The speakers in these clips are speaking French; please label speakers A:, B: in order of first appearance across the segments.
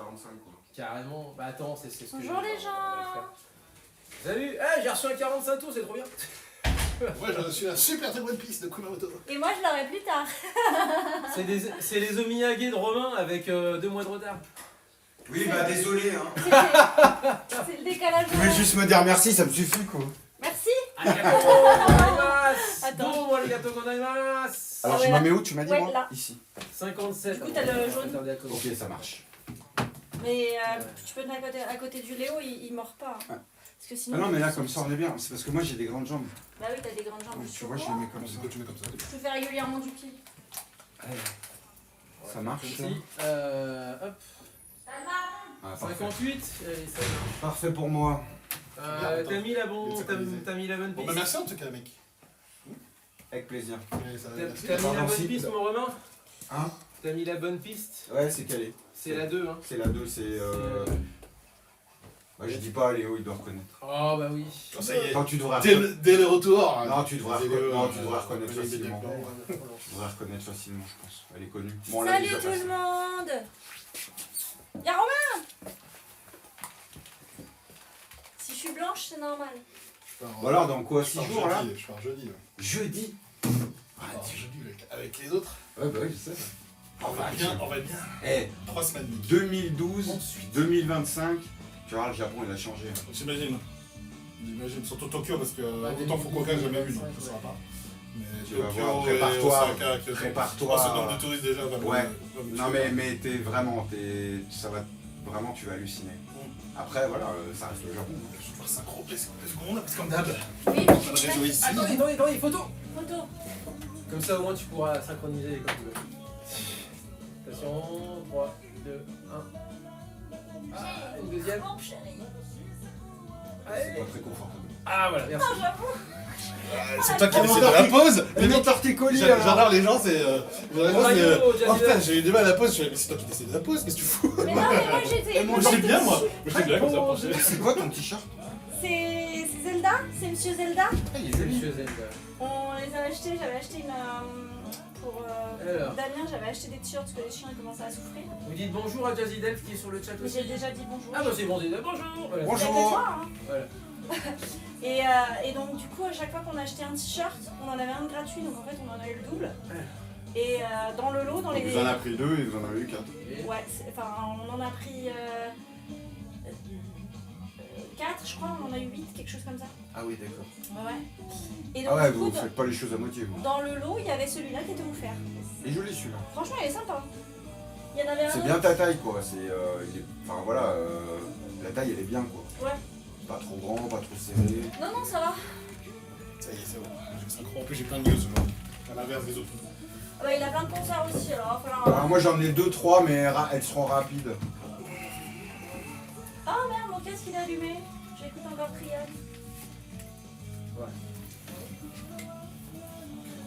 A: 45 quoi.
B: Carrément. Bah attends, c'est ce que
C: Bonjour les gens.
B: Salut. J'ai reçu un 45 tours, c'est trop bien.
D: Moi j'ai reçu un super très bonne piste de Kumamoto.
C: Et moi je l'aurai plus tard.
B: C'est les Omiyage de Romain avec 2 mois de retard.
A: Oui bah désolé hein.
C: C'est le décalage.
A: Je voulais juste me dire merci, ça me suffit quoi.
C: Merci.
B: Arigato gozaimasu.
C: Attends.
B: Domo arigato gozaimasu.
A: Alors
C: ouais,
A: je
C: là.
A: me mets où tu m'as dit
C: Ouais,
A: moi
C: là.
A: Ici.
B: 57.
C: Du coup, t'as le jaune.
A: Ok ça marche.
C: Mais tu peux te mettre à côté du Léo, il mord pas. Hein. Parce que sinon.
A: Ah non mais là comme ça on est bien, c'est parce que moi j'ai des grandes jambes.
C: Bah oui, t'as des grandes jambes.
A: Tu vois je les mets comme ça.
D: Tu mets comme ça.
C: Je fais régulièrement du pied.
A: Allez. Ça marche.
B: Ici. Hop.
A: Ah, parfait.
B: 58. Allez, ça marche.
A: Parfait pour moi.
B: T'as mis la bonne
D: Bon bah
B: piste.
D: merci en tout cas mec.
A: Avec plaisir.
D: Ouais, ça va, merci.
B: T'as mis la
A: Pardon,
B: bonne
A: si.
B: piste, mon Romain?
A: Hein?
B: T'as mis la bonne piste?
A: Ouais c'est calé.
B: C'est la 2, hein.
A: C'est la 2, c'est Bah je dis pas Léo, il doit reconnaître.
B: Oh bah oui.
D: Oh, ça y est.
A: Non tu devrais
D: Dès le retour.
A: Non tu devrais
D: Léo,
A: reconnaître
D: Léo,
A: facilement.
D: Léo.
A: Tu devrais reconnaître facilement je pense. Elle est connue. Bon, on l'a
C: Salut
A: déjà
C: tout
A: passée.
C: le monde. Y'a Romain. Si je suis blanche, c'est normal.
A: Voilà dans quoi 6
D: Je pars
A: jours là?
D: jeudi, je pars jeudi. Ouais.
A: Jeudi.
D: Je pars jeudi avec les autres.
A: Ouais bah oui je sais.
D: On va bien, on va bien.
A: Eh
D: 3 semaines. Nick.
A: 2012, 2025, tu vois le Japon il a changé.
D: J'imagine. J'imagine. Surtout Tokyo parce que
B: Bah,
D: autant Fukuoka j'ai jamais vu, donc
B: ouais,
D: ça sera pas. Mais
A: Tu vas
D: Tokyo
A: voir,
D: et
A: prépare-toi,
D: Osaka, Kyoto.
A: prépare-toi.
D: Je pense que le nombre de touristes déjà va me-
A: Ouais.
D: va me
A: Non
D: tuer.
A: mais ça va vraiment tu vas halluciner. Après voilà ça reste le Japon.
D: Je vais voir 5 roleplays secondes parce que comme d'hab.
C: Oui,
D: On a le réseau ici.
B: Attendez, photo.
C: photo.
B: Comme ça au moins tu pourras synchroniser quand tu veux. Attention, 3, 2, 1. Ah, une deuxième.
C: Oh chérie.
A: C'est pas très confortable.
B: Ah voilà, merci.
C: Ah j'avoue.
D: C'est toi qui as décidé de la pause.
A: Les noms torticolis
D: J'adore les gens, c'est.
B: Mario,
D: Oh putain, j'ai eu du mal à la pause. Je fais, mais c'est toi qui décides de la pause, qu'est-ce que tu fous?
C: Mais non, mais moi j'étais.
D: Moi j'étais bien, moi. Moi j'étais bien comme ça, franchement.
A: C'est quoi ton t-shirt?
C: C'est Zelda. C'est Monsieur Zelda.
A: Ah il est
B: C'est
A: joli.
B: Monsieur Zelda.
C: On les a achetés. J'avais acheté une. Pour
B: Alors.
C: Damien, j'avais acheté des t-shirts parce que les chiens ils commençaient à souffrir.
B: Vous dites bonjour à Jazzy Delph qui est sur le chat
C: Mais
B: aussi.
C: j'ai déjà dit bonjour.
B: Ah bah c'est bon, bonjour. Voilà.
A: Bonjour.
C: Il y a que toi, hein.
B: Voilà.
C: Et donc du coup à chaque fois qu'on achetait un t-shirt, on en avait un de gratuit, donc en fait on en a eu le double. Et dans le lot, dans les...
A: Vous en avez pris 2 et vous en avez eu 4.
C: Ouais, enfin on en a pris 4 je crois, on en a eu 8, quelque chose comme ça.
A: Ah oui d'accord.
C: Ouais. Et donc
A: Ah ouais
C: du coup,
A: vous faites pas les choses à moitié vous.
C: dans le lot, il y avait celui-là qui était offert.
A: Il est joli celui-là.
C: Franchement il est sympa. Il y en avait un
A: C'est
C: autre.
A: bien ta taille quoi. Enfin voilà, la taille elle est bien quoi.
C: Ouais.
A: Pas trop grand, pas trop serré.
C: Non, non, ça va.
D: Ça y est, c'est bon. J'ai 5 en plus, j'ai plein de news aujourd'hui. À l'inverse des autres.
C: Ah bah, il a plein de concerts aussi, alors il va falloir...
A: Alors moi j'en ai 2-3 mais elles seront rapides.
C: Ah merde, mon casque il est allumé. J'écoute encore Trial.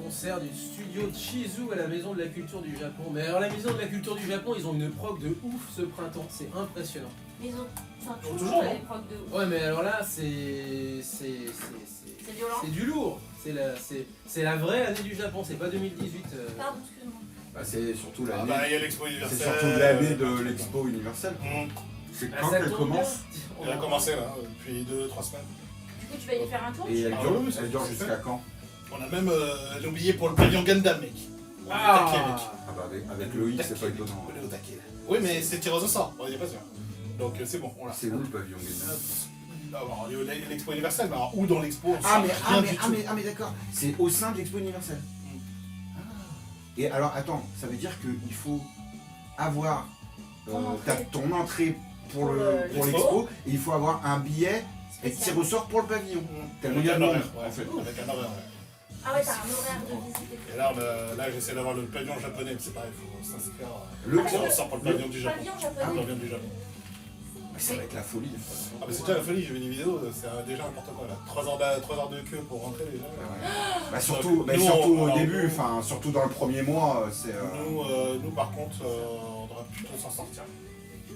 B: Concert du studio Chizu à la Maison de la Culture du Japon. Mais alors la Maison de la Culture du Japon, ils ont une prog de ouf ce printemps, c'est impressionnant.
C: Ils ont... Enfin,
D: Toujours,
C: toujours
D: hein.
C: les procs de ouf.
B: Ouais mais alors là c'est
C: C'est violent.
B: c'est du lourd. C'est la vraie année du Japon, c'est pas 2018.
C: Pardon, excuse-moi.
A: Bah, c'est surtout
D: Ah
A: l'année.
D: bah, il y a l'expo
A: C'est
D: universelle.
A: surtout l'année de l'expo universelle.
D: Mmh.
A: C'est
B: Ah,
A: quand
B: ça
A: qu'elle
B: tombe
A: commence
D: Elle a commencé là, depuis 2-3 semaines.
C: Du coup, tu vas y faire un tour.
A: et
D: Ah oui, ça
A: elle dure
D: se
A: jusqu'à
D: fait.
A: quand?
D: On a même oublié pour le pavillon Gundam, mec. On est au taquet, mec.
A: Ah bah avec Loïc c'est pas étonnant.
D: On est au taquet là. Oui, mais c'est tiré au sort, on y est pas sûr. Donc c'est bon, on l'a.
A: C'est où le pavillon Gundam?
D: Alors, l'expo universelle, mais alors où dans l'expo on
A: Ah
D: sent
A: mais,
D: rien du tout.
A: mais d'accord, c'est au sein de l'expo universelle. Ah. Et alors attends, ça veut dire qu'il faut avoir
C: Ton entrée.
A: ton entrée pour
D: l'expo.
A: l'expo et il faut avoir un billet et
C: Spécial.
A: tir au sort pour le pavillon. Tellement il y
D: Avec
A: a
D: un
A: de monde
D: horaire, ouais,
A: en fait.
D: avec un horaire, ouais.
C: Ah ouais, t'as un horaire de visite.
D: Et là, là j'essaie d'avoir le pavillon japonais, mais c'est pareil, il faut s'inscrire.
A: Le
C: Ah,
D: On sort pour le pavillon du Japon.
C: Pavillon
D: Le
C: japonais.
D: pavillon du Japon.
A: Ça va être la folie.
D: Ah, mais c'est déjà la folie, j'ai vu des vidéos, c'est déjà n'importe quoi là. 3 heures de queue pour rentrer déjà.
A: Bah, surtout,
D: Nous,
A: surtout au
D: alors,
A: début,
D: nous-
A: enfin surtout dans le premier mois, c'est.
D: Nous, par contre, on devrait plutôt s'en sortir.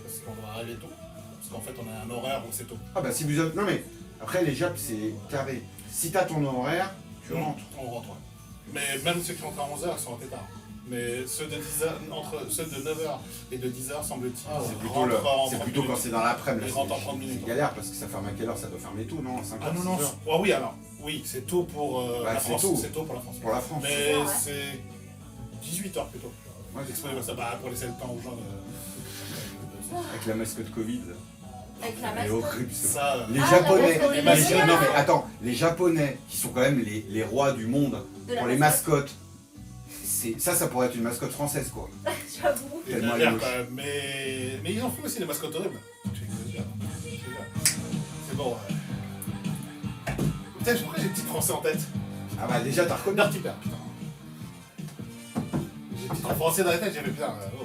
D: Parce qu'on doit arriver tôt. Parce qu'en fait, on a un horaire où c'est tôt.
A: Ah bah si vous avez... Non mais après les Japs c'est carré. Si t'as ton horaire, tu rentres.
D: On rentre, ouais. Mais même ceux qui rentrent à 11h, ils sont rentrés tard. Mais ceux de 10h, entre ceux de 9h et de 10h, semble-t-il,
B: Ah,
A: C'est
D: rentrent en
A: c'est
D: 30
A: plutôt quand
D: minutes.
A: c'est dans l'après-midi.
D: Ils rentrent en 30 minutes.
A: C'est galère parce que ça ferme à quelle heure? Ça doit fermer tôt, non? 5
D: Ah
A: heures,
D: non, non,
A: 6 heures.
D: ah oui, alors, oui, c'est tôt pour
A: Bah,
D: la
A: c'est
D: France.
A: tôt.
D: C'est tôt pour la France.
A: Pour la France.
D: Mais
C: Ouais.
D: c'est 18h plutôt.
A: Ouais, c'est
D: Exprès comme ça, bah, pour laisser le temps aux gens de.
A: avec la mascotte Covid.
C: Avec la
A: Elle est
C: mascotte.
A: horrible.
D: Ça,
A: Les
C: Ah,
A: Japonais,
C: la mascotte,
D: les
A: les
D: mascottes.
A: non mais attends, les Japonais qui sont quand même les rois du monde
C: De la
A: pour les
C: mascotte.
A: mascottes, ça pourrait être une mascotte française quoi.
C: J'avoue.
D: il y a
A: Tellement
D: l'air
A: elle est
D: quand même. Mais ils en font aussi des mascottes horribles. J'exagère. C'est bon. Putain, pourquoi j'ai le titre français en tête?
A: Ah bah déjà t'as reconnu.
D: Dirty Pair, putain. J'ai le titre français dans la tête, j'avais putain. Oh.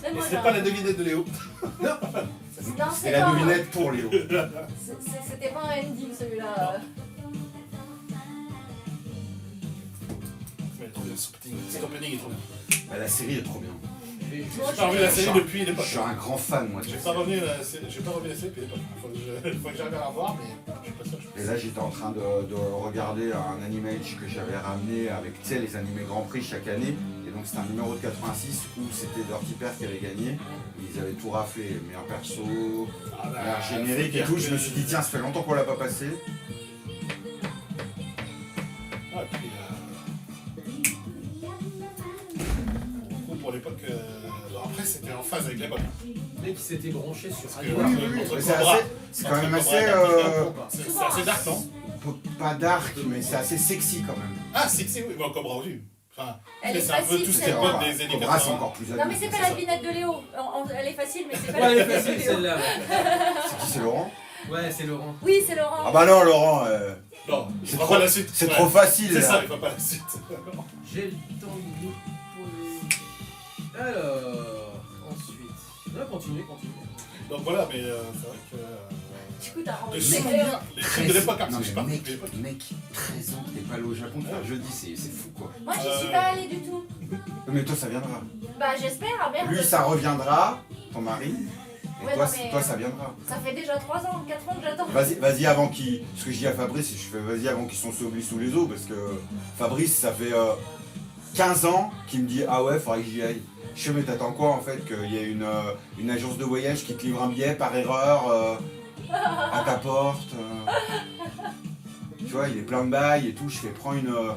C: Même
D: Et
C: moi,
D: c'est
C: j'ai
D: pas
C: un-
D: la devinette de Léo.
C: Non,
A: C'est la
C: pas un-
A: devinette pour Léo.
C: C'était pas un ending celui-là.
D: Mais cet opening est trop bien.
A: Bah, la série est trop bien.
B: Et
D: J'ai
C: Moi,
D: pas revu la série depuis
A: Je
D: l'époque.
A: suis un grand fan moi de
D: J'ai
A: cette
D: pas
A: série.
D: revu la série depuis l'époque. Faut que j'arrive à la voir, mais je suis pas sûr.
A: Et là j'étais en train de regarder un animage que j'avais ramené avec tu sais les animés Grand Prix chaque année. Et donc c'était un numéro de 86 où c'était Dirty Pair qui avait gagné. Ils avaient tout raflé, meilleur perso,
D: Ah bah,
A: meilleur générique et tout. Je me suis dit tiens ça fait longtemps qu'on l'a pas passé.
D: Ouais, puis, pour l'époque, après c'était en phase avec l'époque.
B: le mec qui s'était branché sur
D: Parce que,
B: Radio.
D: voilà,
A: oui, oui,
D: entre
A: mais c'est
D: Cobra,
A: assez- c'est quand même
D: entre
A: assez,
D: Cobra et c'est assez dark, non?
A: pas dark mais c'est assez sexy quand même.
D: Ah, sexy, oui, mais Cobra aussi. Enfin,
C: Elle est
D: c'est un peu
C: facile,
D: tout ce qui
C: c'est
D: est
C: vrai.
D: mode des années
A: Cobra c'est
D: 80.
A: encore plus
C: Non mais
A: adulte,
C: c'est pas
A: ça.
C: la devinette de Léo. Elle est facile mais c'est pas
B: Ouais, elle est
C: la
B: facile
C: devinette de Léo.
B: celle-là.
A: C'est qui c'est Laurent?
B: Ouais, c'est Laurent.
C: Oui c'est Laurent.
A: Ah bah non Laurent,
D: Non,
A: c'est
D: il va
A: trop,
D: pas la suite.
A: c'est
D: Ouais.
A: trop facile
D: C'est
A: là.
D: ça, il va pas la suite.
B: J'ai le temps de poser. Alors, ensuite. Non, continuez.
D: Donc voilà, mais c'est vrai que.
C: Du coup t'as
D: De
C: rendu
D: souvenirs, les trucs de l'époque, hein,
A: Non
D: parce que je
A: mais
D: parle
A: mec,
D: de l'époque.
A: mec, 13 ans, t'es pas allé au Japon faire jeudi, c'est fou quoi.
C: Moi j'y suis pas allée du tout.
A: Mais toi ça viendra.
C: Bah j'espère, ah merde.
A: Lui ça reviendra, ton mari, et
C: Ouais,
A: toi,
C: non, mais-
A: toi ça viendra.
C: Ça fait déjà 3 ans, 4 ans que j'attends.
A: Vas-y avant qu'il. Ce que je dis à Fabrice, c'est que je fais vas-y avant qu'ils sont oubliés sous les eaux, parce que Fabrice ça fait 15 ans qu'il me dit ah ouais faudrait que j'y aille. Je sais mais t'attends quoi en fait qu'il y ait une agence de voyage qui te livre un billet par erreur à ta porte. Tu vois il est plein de bails et tout, je fais prends un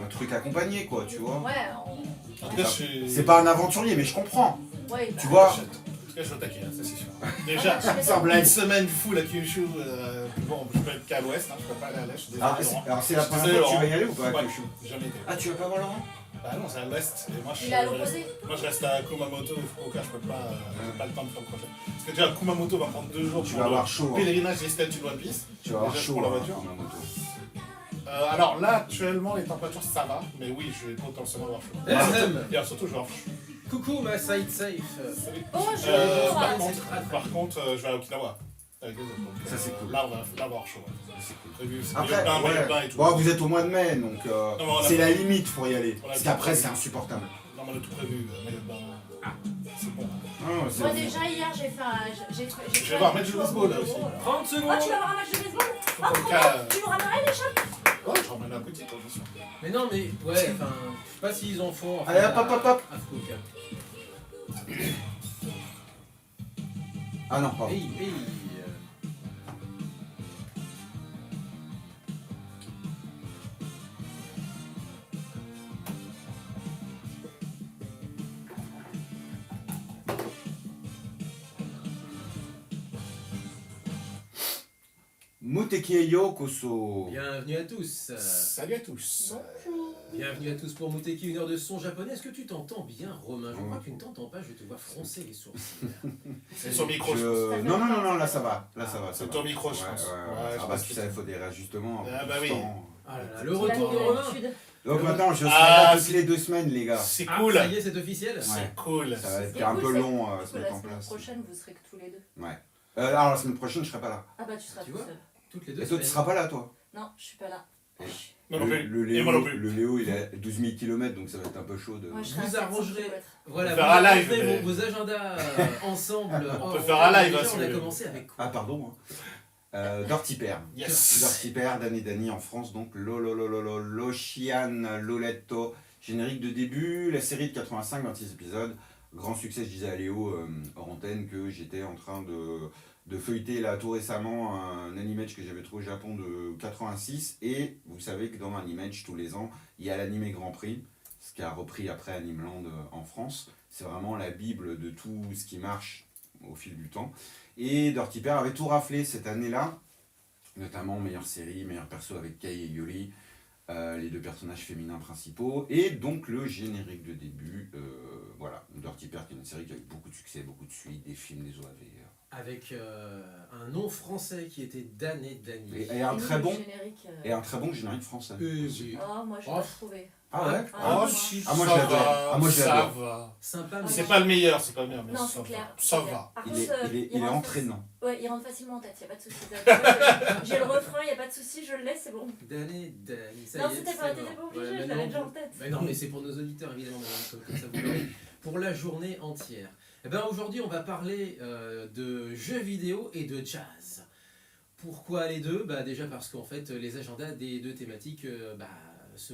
A: truc accompagné quoi tu vois.
C: Ouais,
D: En tout cas, je suis.
A: C'est pas un aventurier mais je comprends.
C: ouais.
A: Tu vois.
D: En tout cas, je vais attaquer, hein, ça c'est sûr. Déjà,
A: Sans blague.
D: une semaine full à Kyushu. Bon, je peux être qu'à l'ouest, hein, je peux pas aller à l'est. Je suis
A: Ah,
D: désolé, Laurent.
A: alors c'est la
D: Je suis
A: première
D: désolé,
A: fois que tu vas y
D: Laurent.
A: aller ou pas à
D: Ouais,
A: Kyushu?
D: jamais été.
A: Ah tu vas pas voir Laurent?
D: Bah non, c'est à l'ouest. Et moi,
C: Il est à l'opposé.
D: moi, je reste à Kumamoto, Fukuoka, je peux pas, j'ai pas le temps de faire le projet. Parce que déjà, Kumamoto va prendre 2 jours
A: Tu
D: pour
A: vas
D: le
A: avoir chaud. Hein.
D: pèlerinage des statues de One Piece.
A: Tu vas avoir
D: Déjà,
A: chaud
D: pour la
A: hein,
D: voiture.
A: dans la moto.
D: Alors là, actuellement, les températures ça va, mais oui, je vais potentiellement avoir chaud.
B: Ahem.
D: Et alors, surtout, je vais avoir chaud.
B: Coucou ma side safe.
D: Salut.
C: Bonjour.
D: Par contre, je vais à Okinawa. Avec les autres. Donc,
A: Ça, c'est cool.
D: Là, on va avoir chaud. Ouais.
A: C'est cool.
D: Prévu, c'est
A: Après,
D: maillot de bain et tout.
A: bon, vous êtes au mois de mai, donc
D: mais on a
A: c'est
D: pas-
A: la limite pour y aller.
D: on a
A: Parce
D: pas
A: qu'après,
D: prévu.
A: c'est insupportable.
D: Non, mais on a tout prévu, maillot de bain. C'est bon.
A: Ah, c'est-
C: Moi déjà hier j'ai fait un.
D: Je vais voir un match de baseball là aussi.
B: 30 secondes.
C: Ah tu vas voir un match de baseball.
D: Faut
C: Ah
D: qu'on
C: trop
D: cale.
C: bien. Tu nous ramènerais les chats.
D: Ouais, je ramène un petit, bien sûr.
B: Mais non, mais ouais, enfin, je sais pas s'ils en font. Enfin,
A: Allez, hop, hop, hop.
B: à Fukuoka.
A: Ah non, pardon.
B: Hey.
A: Muteki Yokoso.
B: Bienvenue à tous.
D: Salut à tous.
B: Bienvenue à tous pour Muteki, une heure de son japonais. Est-ce que tu t'entends bien, Romain? Je crois que tu ne t'entends pas, je te vois froncer les sourcils.
D: C'est son micro, je pense.
A: Non, non, non, non, là ça va. Là ça va. ça
D: C'est
A: va.
D: ton micro, je
A: Ouais,
D: pense.
A: ouais, ouais.
D: Ouais, je
A: Ah bah,
D: pense
A: tu
D: que
A: sais, il faut des réajustements.
D: Ah bah
A: tout le
D: oui.
A: temps.
B: Ah là là, le retour de Romain.
A: Donc maintenant, je serai
D: Ah,
A: là toutes les 2 semaines, les gars.
D: C'est
B: Ah,
D: cool.
B: ça y est, c'est officiel.
A: Ouais.
D: C'est cool.
A: Ça va être
C: C'est
A: un
C: cool,
A: peu
C: c'est-
A: long
C: Du
A: à
C: coup,
A: se
C: la
A: mettre en
C: semaine
A: place.
C: prochaine, vous serez que tous les deux.
A: Alors la semaine prochaine, je serai pas là.
C: Ah bah, tu seras
B: Tu
C: tout
B: vois
C: seul.
B: Toutes les deux
A: Et toi, tu
B: semaines.
A: seras pas là, toi?
C: Non, je suis pas là.
D: Moi non plus.
A: Le
D: Et moi non
A: Léo,
D: plus.
A: le Léo, il est à 12 000 km, donc ça va être un peu chaud de.
C: Moi, je serai
B: Vous
C: à 700
B: arrangerez.
C: kilomètres.
B: Voilà,
D: On
B: vous
D: peut faire un live,
B: arrangerez
D: mais-
B: vos agendas ensemble.
D: On peut faire un live,
B: Déjà,
D: hein, si
B: on
D: vous
B: a
D: voulez.
B: commencé avec quoi?
A: Ah, pardon. Hein. Dirty Pair.
D: Yes.
A: Dirty Pair, Danny Dani en France, donc L'Ocean Loletto, générique de début, la série de 85, 26 épisodes. Grand succès, je disais à Léo hors antenne que j'étais en train de feuilleter là tout récemment un Animage que j'avais trouvé au Japon de 86. Et vous savez que dans Animage, tous les ans, il y a l'animé Grand Prix, ce qui a repris après Animeland en France. C'est vraiment la bible de tout ce qui marche au fil du temps. Et Dirty Pair avait tout raflé cette année-là, notamment meilleure série, meilleur perso avec Kei et Yuri, les deux personnages féminins principaux, et donc le générique de début, voilà, Dirty Pair qui est une série qui a eu beaucoup de succès, beaucoup de suites, des films, des OAV.
B: Avec un nom français qui était Dan et Dany.
A: Et un très bon,
C: Générique,
A: et un très bon générique français.
B: Oui.
C: Oh, moi, je l'ai
B: Oh.
C: pas trouvé.
A: Ah ouais
D: Oh,
C: moi.
D: si,
A: Ah, moi,
D: ça
A: je l'adore.
D: va,
A: Ah, moi, je
D: ça
A: l'adore.
D: va.
B: Sympa, mais
D: C'est pas le meilleur, c'est pas le meilleur, mais
C: Non,
D: ça
C: c'est clair.
D: va. Ça
C: c'est clair.
D: va.
C: Par
A: Il
C: contre,
A: est
C: rentre
A: entraînant.
C: Ouais, il rentre facilement en tête, il n'y a pas de souci. J'ai le refrain, il n'y a pas de souci, je le laisse, c'est bon.
B: Dan et Dany, ça
C: Non,
B: y est,
C: c'était
B: c'est
C: pas,
B: mort.
C: t'étais pas obligé,
B: Voilà,
C: je
B: maintenant,
C: l'avais déjà en tête.
B: Mais non, mais c'est pour nos auditeurs, évidemment, comme ça vous l'aurez, pour la journée entière. Eh ben, aujourd'hui, on va parler de jeux vidéo et de jazz. Pourquoi les deux? Déjà parce qu'en fait, les agendas des deux thématiques se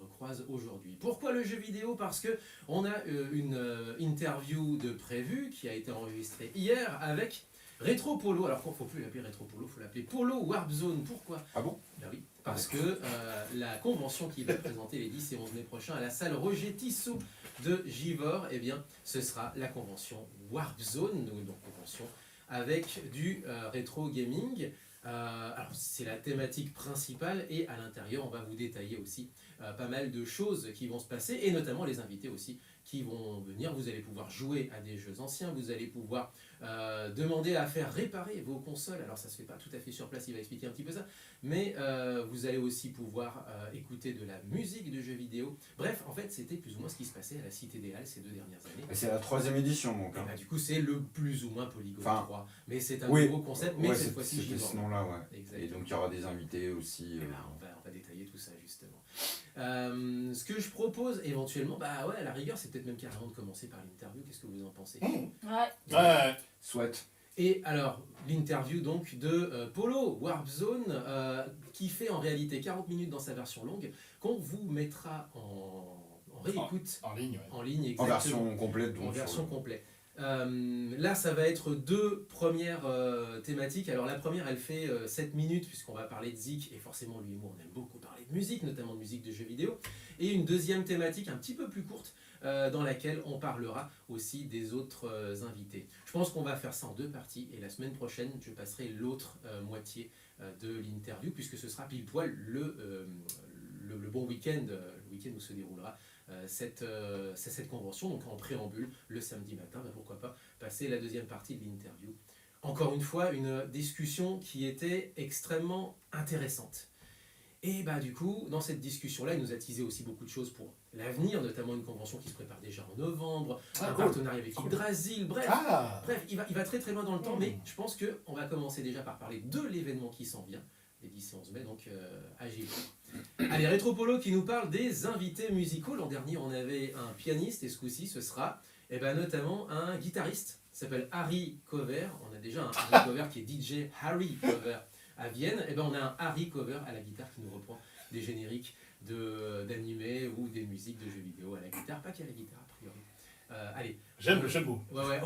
B: recroisent aujourd'hui. Pourquoi le jeu vidéo? Parce que on a une interview de prévue qui a été enregistrée hier avec Retro Polo. Alors, il ne faut plus l'appeler Retro Polo, il faut l'appeler Polo Warp Zone. Pourquoi?
A: Ah bon?
B: Ben oui, parce que la convention qui va présenter les 10 et 11 mai prochains à la salle Roger Tissot de Givors, eh bien, ce sera la convention Warp Zone, donc convention avec du rétro gaming. Alors c'est la thématique principale et à l'intérieur on va vous détailler aussi pas mal de choses qui vont se passer et notamment les invités aussi qui vont venir. Vous allez pouvoir jouer à des jeux anciens, vous allez pouvoir demander à faire réparer vos consoles. Alors ça se fait pas tout à fait sur place, il va expliquer un petit peu ça, mais vous allez aussi pouvoir écouter de la musique de jeux vidéo. Bref, en fait c'était plus ou moins ce qui se passait à la Cité des Halles ces 2 dernières années.
A: Et c'est la 3e édition donc.
B: Et du coup c'est le plus ou moins Polygon 3, mais c'est un
A: Oui.
B: nouveau concept, mais
A: Ouais,
B: cette fois-ci
A: c'était
B: Givors.
A: ce nom-là, ouais.
B: Exactement.
A: Et donc il y aura des invités aussi.
B: Eh ben, on va détailler tout ça justement. Ce que je propose éventuellement, ouais, à la rigueur, c'est peut-être même carrément de commencer par l'interview. Qu'est-ce que vous en pensez?
C: Ouais.
D: Ouais.
A: Souhaite.
B: Et alors, l'interview donc de Polo Warp Zone, qui fait en réalité 40 minutes dans sa version longue, qu'on vous mettra en réécoute
D: En ligne, ouais.
B: en ligne,
A: En
B: exactement.
A: version complète. Donc
B: En
A: sur
B: version
A: le-
B: complète. Là, ça va être 2 premières thématiques. Alors, la première, elle fait 7 minutes, puisqu'on va parler de Zik, et forcément, lui et moi, on aime beaucoup parler de musique, notamment de musique de jeux vidéo. Et une deuxième thématique, un petit peu plus courte, dans laquelle on parlera aussi des autres invités. Je pense qu'on va faire ça en 2 parties, et la semaine prochaine, je passerai l'autre moitié de l'interview, puisque ce sera pile poil le bon week-end, le week-end où se déroulera cette convention, donc en préambule, le samedi matin, pourquoi pas passer la deuxième partie de l'interview. Encore une fois, une discussion qui était extrêmement intéressante. Et du coup, dans cette discussion-là, il nous a teasé aussi beaucoup de choses pour l'avenir, notamment une convention qui se prépare déjà en novembre, un partenariat avec Yggdrasil, bref, il va très très loin dans le temps, mais je pense qu'on va commencer déjà par parler de l'événement qui s'en vient, les 10 et 11 mai, donc à Givors. Allez, Retro Polo qui nous parle des invités musicaux. L'an dernier, on avait un pianiste, et ce coup-ci, ce sera notamment un guitariste, qui s'appelle Harry Cover. On a déjà un Harry Cover qui est DJ Harry Cover à Vienne. On a un Harry Cover à la guitare qui nous reprend des génériques d'animés ou des musiques de jeux vidéo à la guitare, pas qu'à la guitare a priori. Allez.
D: J'aime le jeu de mots.
B: Ouais,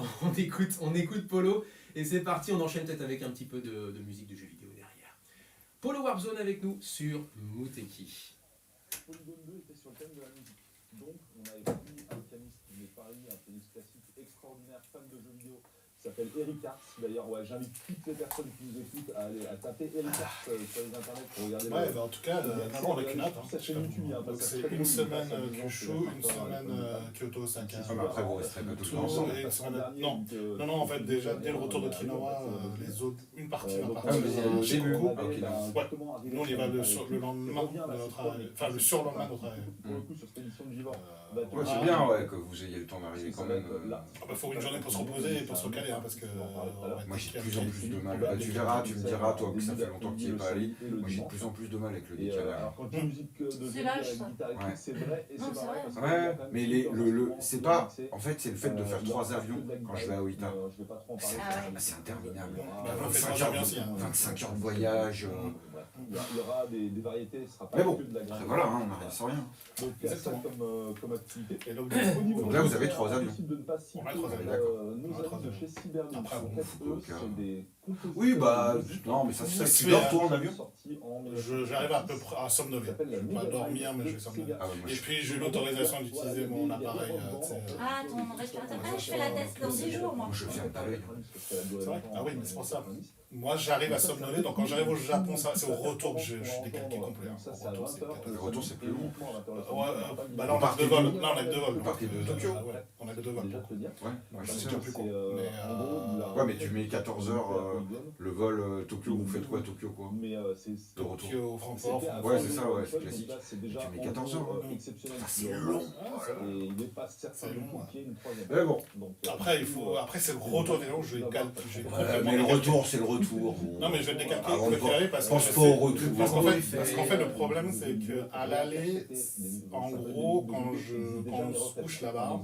B: on écoute Polo, et c'est parti, on enchaîne peut-être avec un petit peu de musique de jeux vidéo derrière. Polo Warp Zone avec nous sur Muteki.
E: Polygon 2 était sur le thème de la musique. Donc, on avait pris un pianiste de Paris, un pianiste classique extraordinaire, fan de jeux vidéo, qui s'appelle Eric Hart. D'ailleurs, j'invite toutes les personnes qui nous écoutent à aller à taper Eric Hart sur les internets pour regarder.
D: Ouais, en tout cas, maintenant on a qu'une hâte.
E: Cette chaîne YouTube,
D: Donc c'est une semaine Kyushu, une semaine Kyoto Osaka.
A: Ah, mais après, vous resterez pas tout le temps ensemble.
D: Et une semaine- Non, en fait, déjà dès le retour de Okinawa, les autres, une partie va
A: Ah,
D: partir
A: mais c'est le
D: chez
A: début.
D: Coco.
A: Ok,
D: Ouais. Nous on y va le lendemain de notre arrivée, enfin le surlendemain de notre arrivée.
E: Pour le coup, sur cette édition de Givors.
A: Ouais, c'est bien que vous ayez le temps d'arriver quand même.
D: Faut une journée pour se reposer et pour se recaler. hein, parce que.
A: Moi j'ai de plus en plus de mal. Bah, tu verras, tu me diras, toi, que ça fait longtemps que tu n'y es pas allé. Moi j'ai de plus en plus de mal avec le décalage.
E: Alors quand tu dis musique de
C: C'est l'âge, ça.
E: guitare électrique,
A: Ouais.
E: c'est vrai et
C: Non,
E: c'est
C: c'est
E: pas vrai.
C: vrai.
E: parce qu'il y a
A: Ouais,
E: quand même
A: mais c'est pas. En fait, c'est le fait de faire 3 avions quand je vais à Oita.
E: Je vais pas trop en parler.
C: Ah ouais.
A: C'est interminable.
D: Bah,
A: T'as
D: on fait
A: 25
D: trois
A: heures
D: avions aussi, hein.
A: 25 heures de voyage.
E: Il y aura des variétés, ce sera pas
A: Mais bon,
E: que de la
A: après
E: graine.
A: voilà, hein, on n'arrive sans rien.
E: Donc il y a ça
D: Exactement.
E: comme activité.
D: Et donc,
E: Au niveau
A: Donc là, vous avez
E: des
A: 3 avions.
E: impossible de ne pas citer,
D: On a 3 avions,
A: d'accord.
E: nos
D: On a 3
E: amis de
D: avions.
E: chez Cybernews.
D: Après,
E: En
D: bon,
E: fait, eux,
A: Fukuoka.
E: c'est des compositeurs
A: Oui, bah,
E: de musique
A: non, mais ça se fait.
D: se
A: Tu
D: fait,
A: dors
D: hein.
A: toi en avion?
E: sortis en
D: j'arrive à peu près à somnoler.
E: Ça s'appelle la
D: Je vais pas
E: Mega
D: dormir,
E: Drive
D: mais je
E: de
D: vais somnoler.
E: Sega.
A: Ah ouais, moi
D: Et
A: je
D: puis j'ai eu l'autorisation d'utiliser mon appareil. Tu sais,
C: Ah, ton respirateur. Ah, je fais la test dans 10 jours, moi.
A: je ferme pas l'œil.
D: C'est vrai? Ah oui, mais c'est pour ça. Moi j'arrive à somnoler, donc quand j'arrive au Japon, c'est au retour que je suis décalqué complet. hein. Au retour, c'est peut-être-
A: Le retour, c'est plus long.
D: Bah là on a que 2 vols. Là on a que 2 vols.
A: Vous partez de Tokyo?
D: Ah ouais, on a que 2 vols.
A: Ouais, je
D: C'est
A: sais.
D: déjà plus court. Mais,
A: Ouais, mais tu mets 14 heures le vol Tokyo, vous faites quoi Tokyo quoi?
E: Mais c'est
A: De retour.
D: Tokyo, Francfort.
A: Ouais, c'est ça, ouais, c'est classique.
E: C'est déjà
A: Tu mets 14 heures, hein.
E: exceptionnel.
A: Ah, c'est long.
E: Et il n'est pas certain
D: C'est long,
E: qu'il y ait une troisième.
A: Mais bon.
E: Donc,
D: Après, après c'est le retour des gens où je vais
A: Mais le retour, c'est le retour.
D: Non, mais je vais le décalquer,
A: Avant
D: je
A: de
D: vais décaler parce que.
A: pense
D: je
A: pas
D: sais-
A: au retour.
D: Parce qu'en fait, le problème, c'est qu'à l'aller, en gros, quand on se couche là-bas,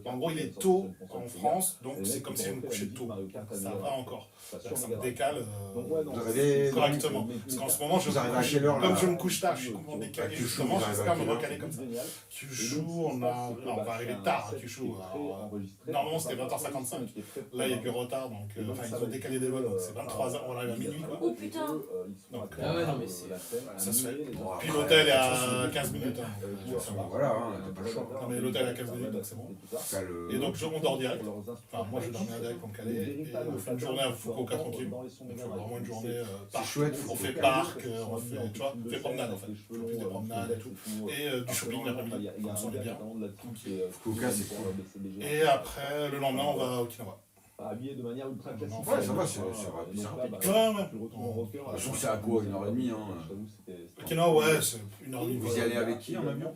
D: en gros, il est tôt en France, donc c'est comme si je me couchais tôt. Ça va encore. Ça me décale
A: Vous arrivez
D: correctement. Parce qu'en ce moment,
A: Vous arrivez à quelle heure, là?
D: comme je me couche tard, je suis complètement décalé.
A: À Kyushu,
D: Justement,
A: vous arrivez
D: j'espère
A: à
D: me
A: quelle heure?
D: recaler comme ça. Kyushu, on va arriver tard à Kyushu. Normalement, c'était 20h55. Là, il y a eu retard, donc enfin, ils ont décalé des vols, donc c'est 23h, on arrive à minuit, quoi.
C: Oh putain.
D: Donc,
B: Ah ouais, non, mais c'est-
D: ça se fait.
A: Bon,
D: Puis
A: après,
D: l'hôtel est
A: de toute
D: à
A: façon,
D: 15 minutes. hein. Ça va.
A: Voilà, hein, t'as pas le choix.
D: Non, mais l'hôtel est à 15 minutes, donc c'est bon.
A: T'as le-
D: Et donc, on dort direct. Enfin, moi, je dormais direct pour me caler. Et on fait une journée à Fukuoka tranquille. Donc, c'est vraiment une journée parc.
A: chouette,
D: On fait
A: Fukuoka.
D: parc, on fait, tu vois, on fait promenade en fait. Je fais plus des promenades et tout. Et du shopping l'après-midi, comme ça on est bien.
A: Fukuoka, c'est cool.
D: Et après, le lendemain, on va à Okinawa.
E: Habillé de manière ultra classique.
A: Ouais, ça va, c'est rapide.
D: Ouais, ouais.
E: Tu retournes en rocker.
A: De toute façon, c'est à quoi, 1h30, hein.
D: Okinawa, ouais, c'est une heure et demie.
A: Vous y allez avec qui en avion?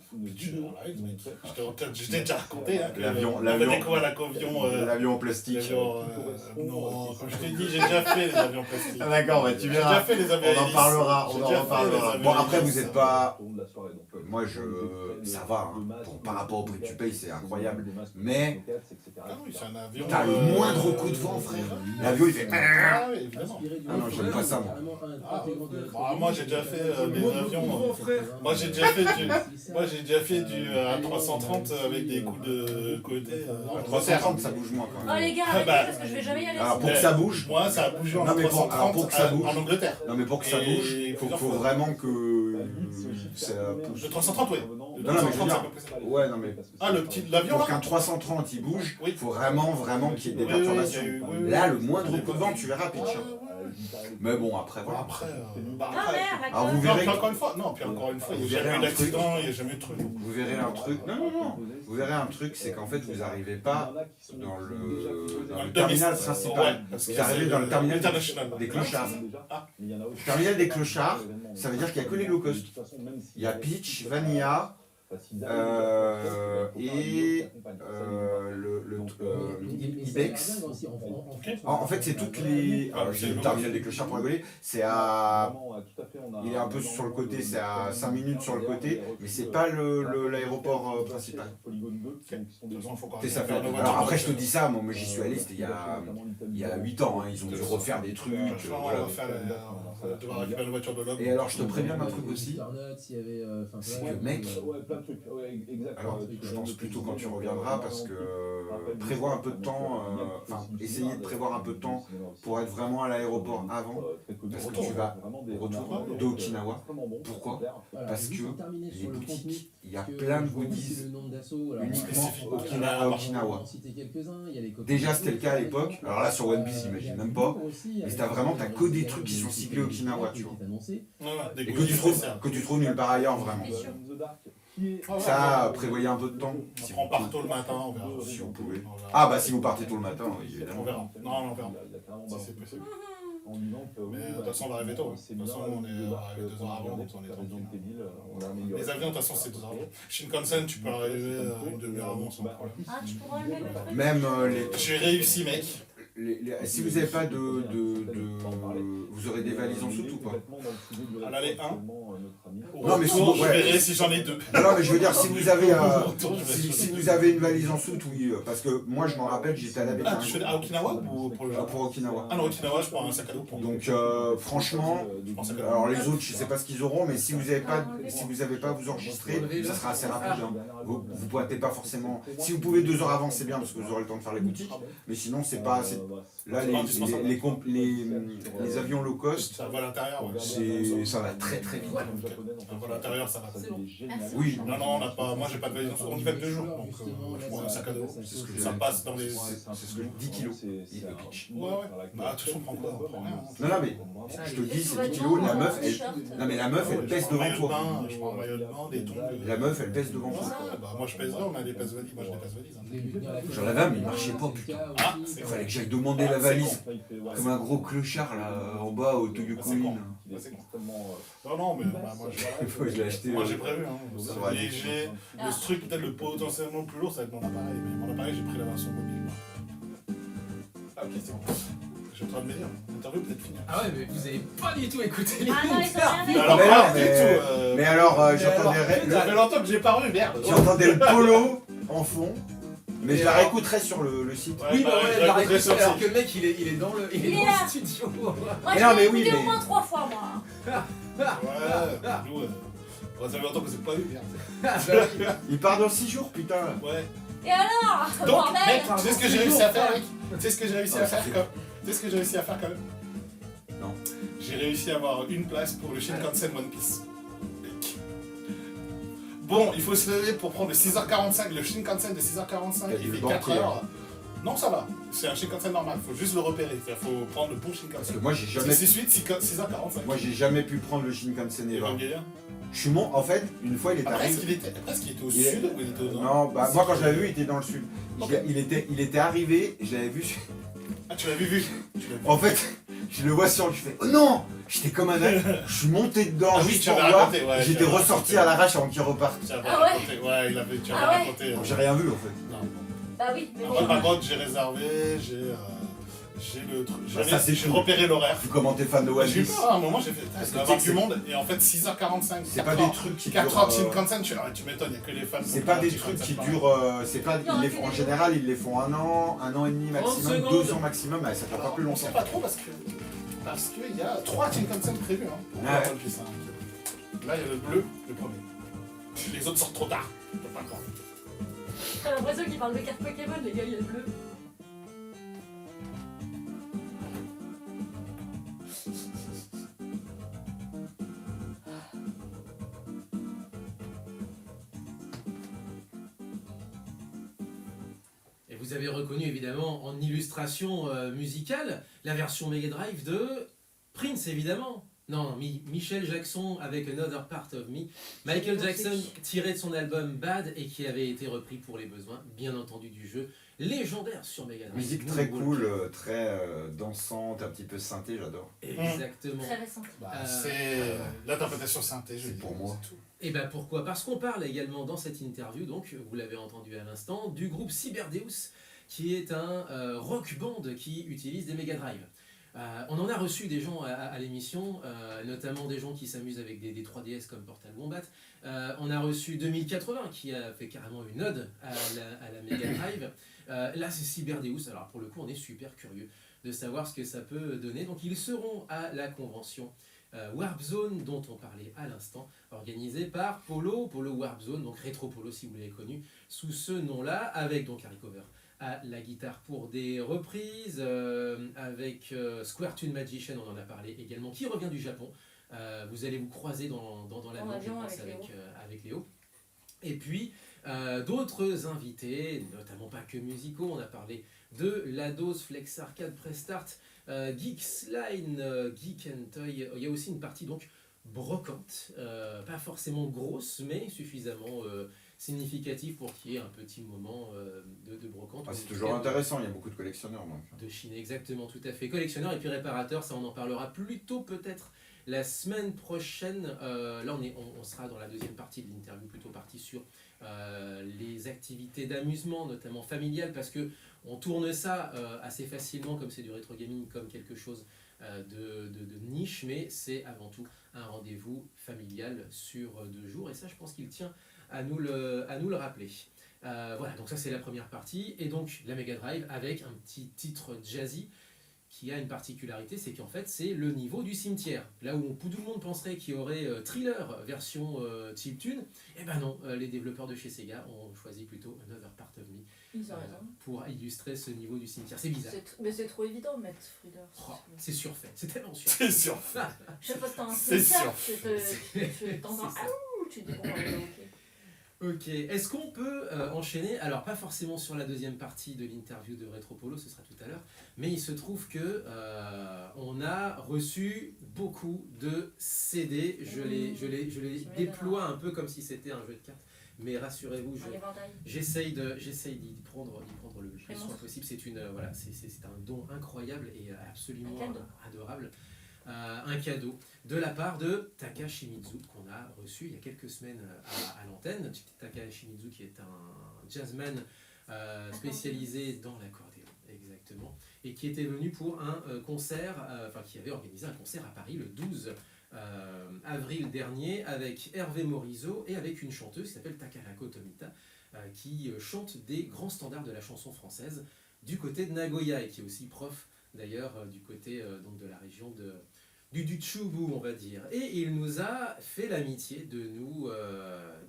D: Je t'ai déjà raconté hein, que
A: L'avion-
D: on
A: l'avion-
D: avait découvert l'avion.
A: L'avion en plastique.
D: Non, comme je t'ai dit, j'ai déjà fait les avions plastiques.
A: Ah, d'accord, bah, tu
D: J'ai déjà
A: verras.
D: fait les avions
A: On en
D: hélices.
A: parlera,
D: J'ai
A: on en
D: déjà fait
A: reparlera.
D: les avions
A: Bon, après,
D: hélices.
A: vous êtes pas.
E: Moi,
A: Moi, ça va. Hein. Bon, par rapport au prix que tu payes, c'est incroyable. Mais
D: Ah oui, c'est un avion.
A: t'as le moindre coup de vent, frère. L'avion, il fait.
D: Ah oui, évidemment.
A: Ah non, j'aime pas ça, moi.
D: Moi, j'ai déjà fait des avions. Moi, j'ai déjà fait du A330 avec des coups de côté. En
A: 330, ça bouge moins quand
C: Oh
A: même.
C: les gars,
D: Ah,
C: arrêtez
D: bah.
C: parce que je vais jamais y aller.
A: Alors, pour
C: sinon.
A: que ça bouge.
D: Moi, ça a bougé en
A: Non, mais pour- alors,
D: 330
A: pour que ça bouge.
D: en Angleterre.
A: Non, mais pour que ça
D: Et
A: bouge, faut
D: plusieurs fois.
A: vraiment que ça pousse.
D: Le 330, oui.
A: Non, mais je veux
D: 330,
A: dire-
D: ça peut pousser.
A: Ouais, non, mais.
D: Ah, l'avion
A: Pour
D: là
A: qu'un 330 il bouge,
D: Oui.
A: il faut vraiment qu'il y ait des
D: Oui, oui,
A: perturbations.
D: il y a eu- oui, oui.
A: Là, le moindre coup de vent, tu verras, pitch.
D: Ouais,
A: Mais bon, après,
D: Bon,
A: voilà.
D: après.
C: Ah merde,
A: Alors, vous
C: d'accord.
D: Non,
A: verrez,
D: puis encore une fois, non, puis encore une fois, il n'y a
A: Vous verrez
D: jamais eu
A: un truc.
D: d'accident, il n'y a jamais eu de truc.
A: vous verrez un truc. Non, non, non. Vous verrez un truc, c'est qu'en fait, vous n'arrivez pas dans le terminal principal.
D: Ouais, parce que
A: Vous arrivez dans le terminal
D: international.
A: des clochards.
E: Ah.
A: Le terminal des clochards, ça veut dire qu'il n'y a que les low cost. Il y a Peach, Vanilla, et Ibex. En fait, c'est toutes les. Alors, j'ai le terminal des clochards pour rigoler. C'est à. Il est un peu sur le côté, c'est à 5 minutes sur le côté, mais c'est pas l'aéroport principal. C'est ça fait. Alors après, je te dis ça, moi j'y suis allé, c'était il y a 8 ans, hein, ils ont dû refaire des trucs.
D: Franchement, on
A: Voilà.
D: va faire on va devoir récupérer une voiture de l'homme.
A: Et alors, je te préviens d'un truc aussi.
B: C'est
A: que, mec,
E: Ouais, plein de trucs. Ouais, exact.
A: Alors, je pense plutôt quand tu reviendras, parce que prévois un peu de temps, enfin, essayez de prévoir un peu de temps pour être vraiment à l'aéroport avant, parce que tu vas au retour d'Okinawa. Pourquoi? Parce que les boutiques, il y a plein de goodies uniquement à Okinawa. Déjà, c'était le cas à l'époque. Alors là, sur One Piece, j'imagine même pas. Mais t'as vraiment, t'as que des trucs qui sont ciblés Okinawa, tu vois.
D: Des
A: Et
D: goodies spéciales.
A: que tu trouves nulle part ailleurs, vraiment. Ça, prévoyez un peu de temps. Si
D: On
A: vous
D: part tôt le matin, on verra.
A: Si vous pouvez.
D: On verra.
A: Ah bah si vous partez tôt le matin,
D: On
A: évidemment.
D: verra. Non, on verra. Si c'est possible. Mais de toute façon, on va arriver tôt. De toute façon, on est arrivé 2 heures avant, donc on est tranquille. Les avions, de toute façon, c'est 2 heures avant. Shinkansen, tu peux arriver une demi-heure avant sans problème.
C: Ah, tu pourras enlever le truc.
A: Même les.
D: J'ai réussi, mec.
A: si vous n'avez pas vous aurez des valises en soute ou pas?
D: À l'aller 1.
A: Non, mais
D: sinon,
A: sinon,
D: je
A: ouais.
D: verrai si j'en ai 2.
A: Non, mais je veux dire, si vous avez,
D: Au retour, je vais-
A: si vous avez une valise en soute, oui, parce que moi je m'en rappelle, j'étais à la
D: Ah, tu fais à Okinawa ou pour le Japon?
A: pour Okinawa.
D: Ah non, Okinawa, je prends un sac à dos pour
A: Donc franchement,
D: pense que-
A: alors les autres, je sais pas ce qu'ils auront, mais si vous n'avez pas, vous enregistrer, ça sera assez rapide. Hein. Vous pointez pas forcément. Si vous pouvez 2 heures avant, c'est bien parce que vous aurez le temps de faire les boutiques. Mais sinon, c'est pas. Là, les avions low cost,
D: Ça va à l'intérieur, ouais.
A: ça va très très vite.
D: Ça va à l'intérieur, ça va.
C: C'est bon. Merci.
A: Oui.
D: Non, non, on n'a pas. Moi, j'ai pas de valise. On y va que 2 jours, donc je prends un sac à dos.
A: C'est ce que
D: Ça
A: j'ai.
D: passe dans les.
A: C'est ce que 10 kilos.
D: Ouais, ouais. Bah, tout on prend quoi? On prend rien.
A: Non, non, mais je te dis, c'est 10 kilos. La meuf, non, mais la meuf, elle pèse devant toi.
D: Je prends un maillot de bain, des tongs.
A: La meuf, elle pèse devant toi.
D: Bah, moi, je pèserai, on a des pèse valises. Moi, j'ai des pèse valises.
A: J'en avais un, mais il marchait pas, putain.
D: Ah,
A: Il fallait que j'aille demander la valise. Comme un gros clochard là, en bas au Toyokuin.
D: Non, non, mais bah, moi,
A: Je l'ai acheté.
D: moi, j'ai prévu. Hein.
A: Ça
D: C'est
A: va aller.
D: léger. Le truc, peut-être le potentiellement le plus lourd, ça va être mon appareil. Mais mon appareil, j'ai pris la version mobile. Ah, ok, c'est bon. Je suis en train de me dire, l'interview peut-être finie.
B: Ah ouais, mais vous avez pas du tout écouté les
C: Ah non, ils sont
B: interviews.
C: rien
D: Alors,
A: mais
D: pas
A: non,
D: du
A: mais-
D: tout.
A: Mais alors,
D: Ça fait longtemps que j'ai pas revu, merde.
A: j'entendais le polo en fond, mais je la réécouterai sur le site.
B: Oui, bah ouais, je la
D: réécouterai
B: réécouterai, alors
D: sur
B: que le mec il est dans le
C: Il est
B: dans
C: là.
B: le studio.
C: Moi,
A: Mais
C: je
A: non,
C: l'ai
A: mais oui,
C: écouté
A: mais-
C: au moins 3 fois, moi.
D: Ouais, nous, ça fait longtemps que c'est pas vu, merde.
B: Ah, bah,
A: Il part dans 6 jours, putain.
D: Ouais.
C: Et alors
D: Donc,
C: bordel.
D: mec, tu sais ce que j'ai réussi à faire, mec? Tu sais ce que j'ai réussi à
A: Ouais,
D: faire
A: c'est-
D: comme... Tu sais ce que j'ai réussi à faire quand même?
A: Non.
D: J'ai réussi à avoir une place pour le Shinkansen One Piece. Mec. Bon, il faut se lever pour prendre le 6h45, le Shinkansen de 6h45,
A: T'as
D: il
A: dû
D: fait
A: le
D: 4
A: banquer,
D: heures. Non, ça va. C'est un Shinkansen normal, faut juste le repérer. Il faut prendre le bon
A: Parce
D: Shinkansen.
A: que moi, j'ai
D: Parce que
A: jamais,
D: c'est suite 6h45.
A: moi, j'ai jamais pu prendre le Shinkansen
D: Et
A: Eva.
D: Evangelion.
A: Je suis en fait, une fois, il est
D: Après,
A: arrivé.
D: est-ce qu'il était au
A: Il est-
D: sud ou il était au nord?
A: Non, bah moi, quand je l'avais vu, il était dans le sud.
D: Ok.
A: Il était arrivé, je l'avais vu.
D: Ah, tu l'avais vu? Tu l'avais vu.
A: En fait, je le vois sur lui, je fais oh non! J'étais comme un œuf, je suis monté dedans
D: Ah oui,
A: juste
D: tu
A: pour
D: avais
A: voir.
D: raconté, ouais,
A: J'étais
D: tu avais
A: ressorti
D: raconté.
A: à l'arrache avant qu'il reparte.
D: Tu avais
C: Ah ouais?
D: raconté, ouais, tu avais
C: Ah ouais?
D: raconté.
A: Donc, j'ai rien vu en fait.
D: Non.
C: Bah oui, mais
D: Moi,
C: bon.
D: par contre, j'ai réservé, j'ai le truc.
A: Bah, ça, c'est
D: J'ai
A: cool.
D: repéré l'horaire.
A: Vu comment t'es fan de One
D: J'ai eu
A: Piece,
D: peur, à un moment, j'ai fait,
A: Parce
D: il
A: que
D: va y avoir
A: tu sais
D: du
A: que
D: monde, et en fait, 6h45,
A: c'est pas des trucs qui
D: 4 heures de
A: durent.
D: Shinkansen, tu m'étonnes, il n'y a que les fans.
A: C'est pas des trucs qui durent. C'est pas. En général, ils les font 1 an et demi
B: 30
A: maximum,
B: secondes.
A: 2 ans maximum, mais ça prend pas plus
D: On sait
A: longtemps.
D: pas trop parce qu'il y a 3 Shinkansen prévus hein, pour
A: Ah ouais.
D: One Piece, hein. Là, il y a le bleu, le premier. Les autres sortent trop tard. Je peux pas croire.
C: J'ai l'impression qu'ils parlent de cartes Pokémon, les gars, il y a le bleu.
B: Et vous avez reconnu évidemment en illustration musicale la version Mega Drive de Prince évidemment. Non, Michel Jackson avec Another Part of Me. Michael Jackson tiré de son album Bad et qui avait été repris pour les besoins, bien entendu, du jeu légendaire sur Mega Drive.
A: Musique très cool, très dansante, un petit peu synthé, j'adore.
B: Exactement.
C: Très récent.
D: Bah, c'est l'interprétation synthé, je
A: c'est
D: dis,
A: pour moi.
D: c'est tout.
B: Et ben pourquoi? Parce qu'on parle également dans cette interview, donc vous l'avez entendu à l'instant, du groupe Cyberdeus, qui est un rock band qui utilise des Mega Drive. On en a reçu des gens à l'émission, notamment des gens qui s'amusent avec des 3DS comme Portal Wombat. On a reçu 2080 qui a fait carrément une ode à la Mega Drive. Là c'est Cyberdeus, alors pour le coup on est super curieux de savoir ce que ça peut donner. Donc ils seront à la convention Warp Zone dont on parlait à l'instant, organisée par Polo Warp Zone, donc Retro Polo si vous l'avez connu sous ce nom-là, avec donc Harry Cover à la guitare pour des reprises, avec Square Tune Magician, on en a parlé également, qui revient du Japon. Vous allez vous croiser dans l'avion, je
C: avion
B: pense,
C: avec Léo.
B: avec Léo. Et puis d'autres invités, notamment pas que musicaux, on a parlé de Lados, Flex Arcade, Prestart, Geeks Line, Geek and Toy. Il y a aussi une partie donc brocante, pas forcément grosse, mais suffisamment significatif pour qu'il y ait un petit moment de brocante.
A: Ah, c'est toujours intéressant, il y a beaucoup de collectionneurs donc.
B: De Chine, exactement, tout à fait. Collectionneur et puis réparateur, ça on en parlera plutôt peut-être la semaine prochaine. Là on sera dans la deuxième partie de l'interview, plutôt partie sur les activités d'amusement, notamment familiales, parce que on tourne ça assez facilement, comme c'est du rétro gaming, comme quelque chose de niche, mais c'est avant tout un rendez-vous familial sur 2 jours, et ça je pense qu'il tient à nous le rappeler. Voilà, donc ça c'est la première partie, et donc la Mega Drive avec un petit titre jazzy qui a une particularité, c'est qu'en fait c'est le niveau du cimetière. Là où tout le monde penserait qu'il y aurait Thriller version chiptune, et ben non, les développeurs de chez Sega ont choisi plutôt Another Part of Me
C: Ils ont raison.
B: pour illustrer ce niveau du cimetière. C'est bizarre.
C: Mais c'est trop évident de mettre Thriller.
B: Oh, c'est surfait, c'est tellement surfait.
A: C'est sûr.
C: Chaque fois que t'as un
A: C'est
C: cimetière,
A: sûr.
C: tu t'entends ah ouh, tu te dis bon, ok.
B: Ok, est-ce qu'on peut enchaîner? Alors pas forcément sur la deuxième partie de l'interview de Retropolo, ce sera tout à l'heure, mais il se trouve que on a reçu beaucoup de CD, je les déploie un peu comme si c'était un jeu de cartes, mais rassurez-vous,
C: Un éventail.
B: j'essaye d'y prendre le plus soin possible, c'est un don incroyable et absolument
C: Un cadeau.
B: adorable. Un cadeau de la part de Taka Shimizu qu'on a reçu il y a quelques semaines à l'antenne. Taka Shimizu qui est un jazzman spécialisé dans l'accordéon, exactement, et qui était venu pour un concert, qui avait organisé un concert à Paris le 12 avril dernier avec Hervé Morisot et avec une chanteuse qui s'appelle Takarako Tomita qui chante des grands standards de la chanson française du côté de Nagoya et qui est aussi prof d'ailleurs du côté donc de la région du Chubu, on va dire. Et il nous a fait l'amitié de nous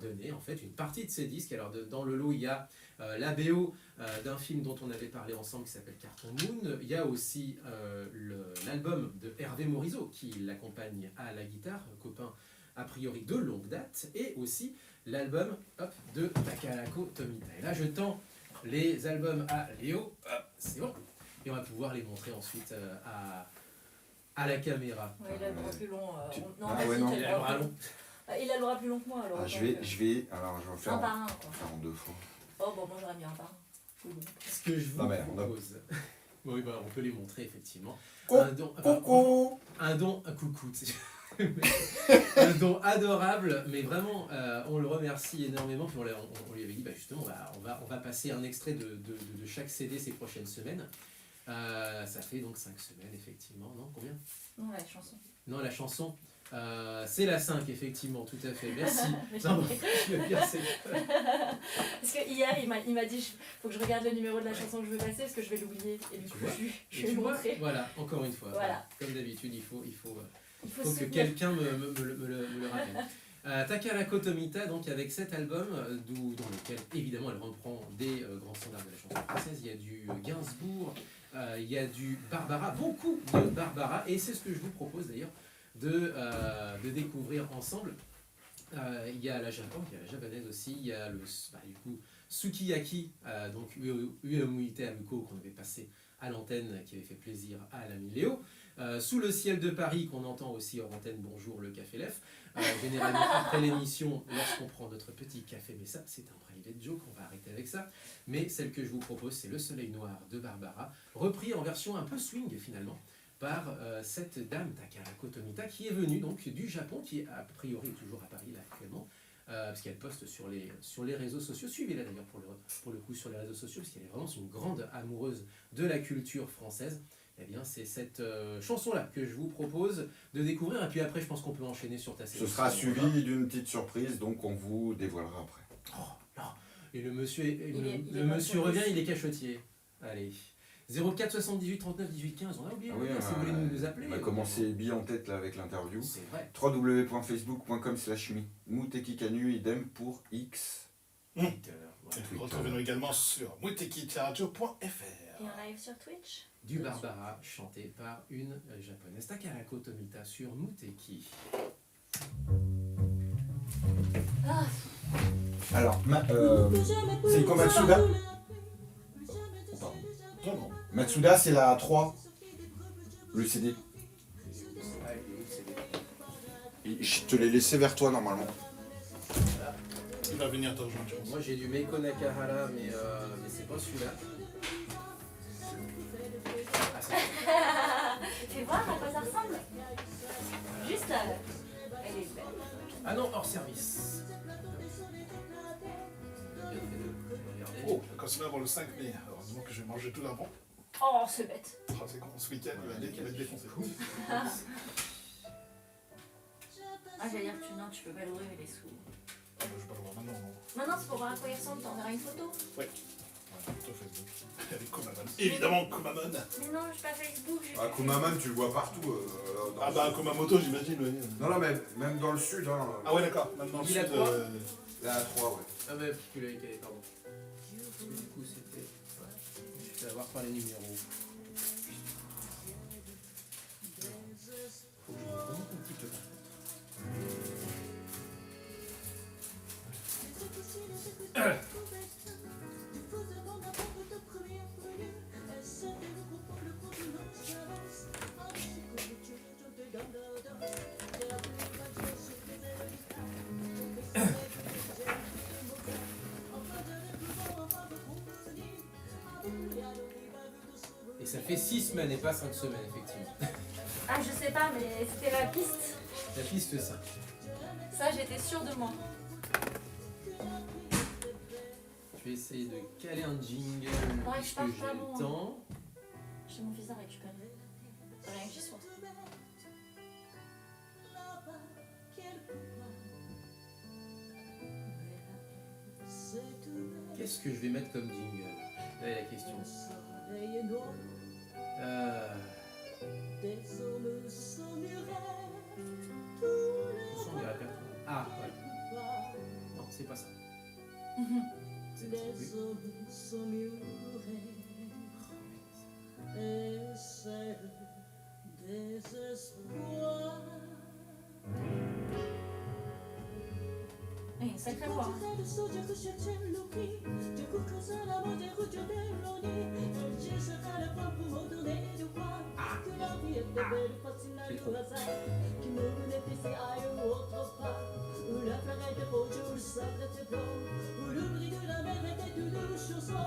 B: donner en fait une partie de ses disques. Alors dans le lot, il y a la BO d'un film dont on avait parlé ensemble qui s'appelle Carton Moon. Il y a aussi l'album de Hervé Morisot qui l'accompagne à la guitare, copain a priori de longue date, et aussi l'album de Takarako Tomita. Et là, je tends les albums à Léo. C'est bon. Et on va pouvoir les montrer ensuite à la caméra.
C: Ouais, il a le bras plus long. Non,
A: Ah
C: vas-y,
A: ouais, non.
C: t'as
B: Il a le bras long.
C: Il a le bras plus long que moi alors.
A: Ah, je vais faire
C: Un par un, quoi.
A: faire en 2 fois.
C: Oh, bon, moi j'aurais mis un par un. Oui, bon.
B: Ce que je vous
A: Non, mais on a-
B: propose. Oui, bah, on peut les montrer effectivement.
A: Co-
B: Un don,
A: Coucou.
B: un coucou. Un don adorable, mais vraiment, on le remercie énormément. Puis on lui avait dit, bah, justement, on va passer un extrait de chaque CD ces prochaines semaines. Ça fait donc 5 semaines, effectivement. Non, combien?
C: Non, la chanson.
B: Non, la chanson. C'est la 5, effectivement, tout à fait. Merci.
C: Mais
B: Non,
C: j'ai-
B: je veux dire, c'est-
C: Parce que hier, il m'a dit faut que je regarde le numéro de la chanson que je veux passer parce que je vais l'oublier. Et du
B: Tu
C: coup,
B: vois
C: je
B: Et
C: vais
B: tu
C: lui
B: vois,
C: montrer.
B: voilà, encore une fois.
C: Voilà.
B: Comme d'habitude, il faut
C: Il faut
B: que
C: se tenir.
B: quelqu'un me le rappelle. Takarako Tomita, donc avec cet album, dans lequel évidemment elle reprend des grands standards de la chanson française. Il y a du Gainsbourg, il y a du Barbara, beaucoup de Barbara, et c'est ce que je vous propose d'ailleurs de découvrir ensemble. Il y a la japonaise aussi, il y a du coup Sukiyaki, donc Uemuite Amuko qu'on avait passé à l'antenne, qui avait fait plaisir à l'ami Léo. Sous le ciel de Paris, qu'on entend aussi hors antenne, bonjour le Café Lef. Généralement après l'émission, lorsqu'on prend notre petit café, mais ça c'est un private joke, on va arrêter avec ça. Mais celle que je vous propose, c'est Le Soleil Noir de Barbara, repris en version un peu swing finalement, par cette dame Takarako Tomita, qui est venue donc du Japon, qui est a priori toujours à Paris là actuellement, parce qu'elle poste sur les réseaux sociaux. Suivez-la d'ailleurs pour le coup sur les réseaux sociaux, parce qu'elle est vraiment une grande amoureuse de la culture française. Eh bien, c'est cette chanson-là que je vous propose de découvrir. Et puis après, je pense qu'on peut enchaîner sur ta série.
A: Ce sera suivi d'une petite surprise, donc on vous dévoilera après.
B: Oh, non. Et le monsieur,
C: Il est
B: le
C: pas
B: monsieur
C: sur
B: revient,
C: le-
B: il est cachotier. Allez. 04 78 39 18 15. On a oublié
A: Ah oui,
B: de dire, si vous voulez nous appeler.
A: on a commencé bien en tête là avec l'interview.
B: C'est vrai.
A: www.facebook.com/mutekikanu, idem pour X.
B: Voilà.
D: Retrouvez-nous également sur mutekitaradio.fr.
C: Et en live sur Twitch.
B: Du Barbara, chanté par une japonaise, Takarako Tomita, sur Muteki.
C: Ah,
A: Alors, c'est quoi Matsuda? Pardon.
D: Non, non.
A: Matsuda, c'est la 3, le CD. Et je te l'ai laissé vers toi normalement.
D: Il va venir te rejoindre, je pense.
B: Moi j'ai du Meiko Nakahara, mais c'est pas celui-là. Ah, c'est-
C: fais voir à quoi ça ressemble. Juste là. Elle est belle.
B: ah non, hors service. Bien fait
D: se met avant le 5 mai. Heureusement que je vais manger tout d'avant.
C: Oh, c'est bête.
D: Oh, c'est con, ce week-end, il va être défoncé.
C: Ah, j'allais dire que tu peux pas l'ouvrir, il est sous.
D: Ah, bah, je vais pas le voir maintenant. Non.
C: Maintenant, c'est pour voir à quoi il ressemble, t'enverras une photo.
D: Ouais. Voilà, photo Facebook. Avec Kumamon. Évidemment, Kumamon.
C: Mais non, je suis pas Facebook.
A: Ah, Kumaman, tu le vois partout. Dans
D: Ah
A: le
D: bah,
A: sud.
D: Kumamoto, j'imagine, oui.
A: Non, non, mais même dans le sud. Hein.
D: Ah ouais, d'accord. Même dans le
B: Il
D: sud.
B: a quoi
A: Là, à 3, ouais.
B: Ah ouais, parce que là, pardon. Du coup, c'était... Je vais avoir par les numéros. Faut que je me remonte un petit peu. Et ça fait 6 semaines et pas 5 semaines, effectivement.
C: Ah, je sais pas, mais c'était la piste.
B: La piste 5.
C: Ça, j'étais sûre de moi.
B: Je vais essayer de caler un jingle
C: Ouais, je
B: puisque
C: parle
B: j'ai
C: pas
B: le
C: bon.
B: temps.
C: J'ai mon visa récupéré. Rien que j'y sois.
B: Qu'est-ce que je vais mettre comme jingle? Là est la question. Son du répertoire. Ah, ouais. Non, c'est pas ça. C'est pas ça.
C: Il y a une sacrée voix. Hein.
B: C'est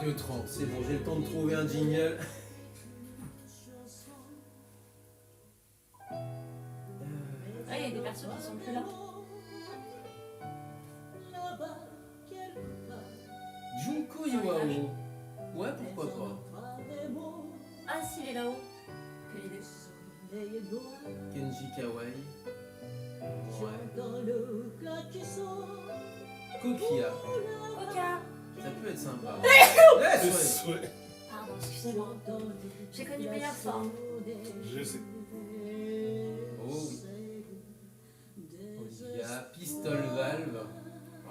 B: 2h30, c'est bon, j'ai le temps de trouver un jingle.
C: Ah, il y a des personnes qui sont plus là.
B: Junko Iwao. Ouais, pourquoi pas.
C: Ah, si, il est là-haut. Quelle idée.
B: Kenji Kawai. Ouais. Kokia.
C: Oka.
B: Ça peut être sympa.
D: C'est
B: Ouais,
D: souhait.
C: Pardon, excusez-moi. J'ai connu meilleure forme.
D: Je sais.
B: Oh oui. Il y a Pistol Valve.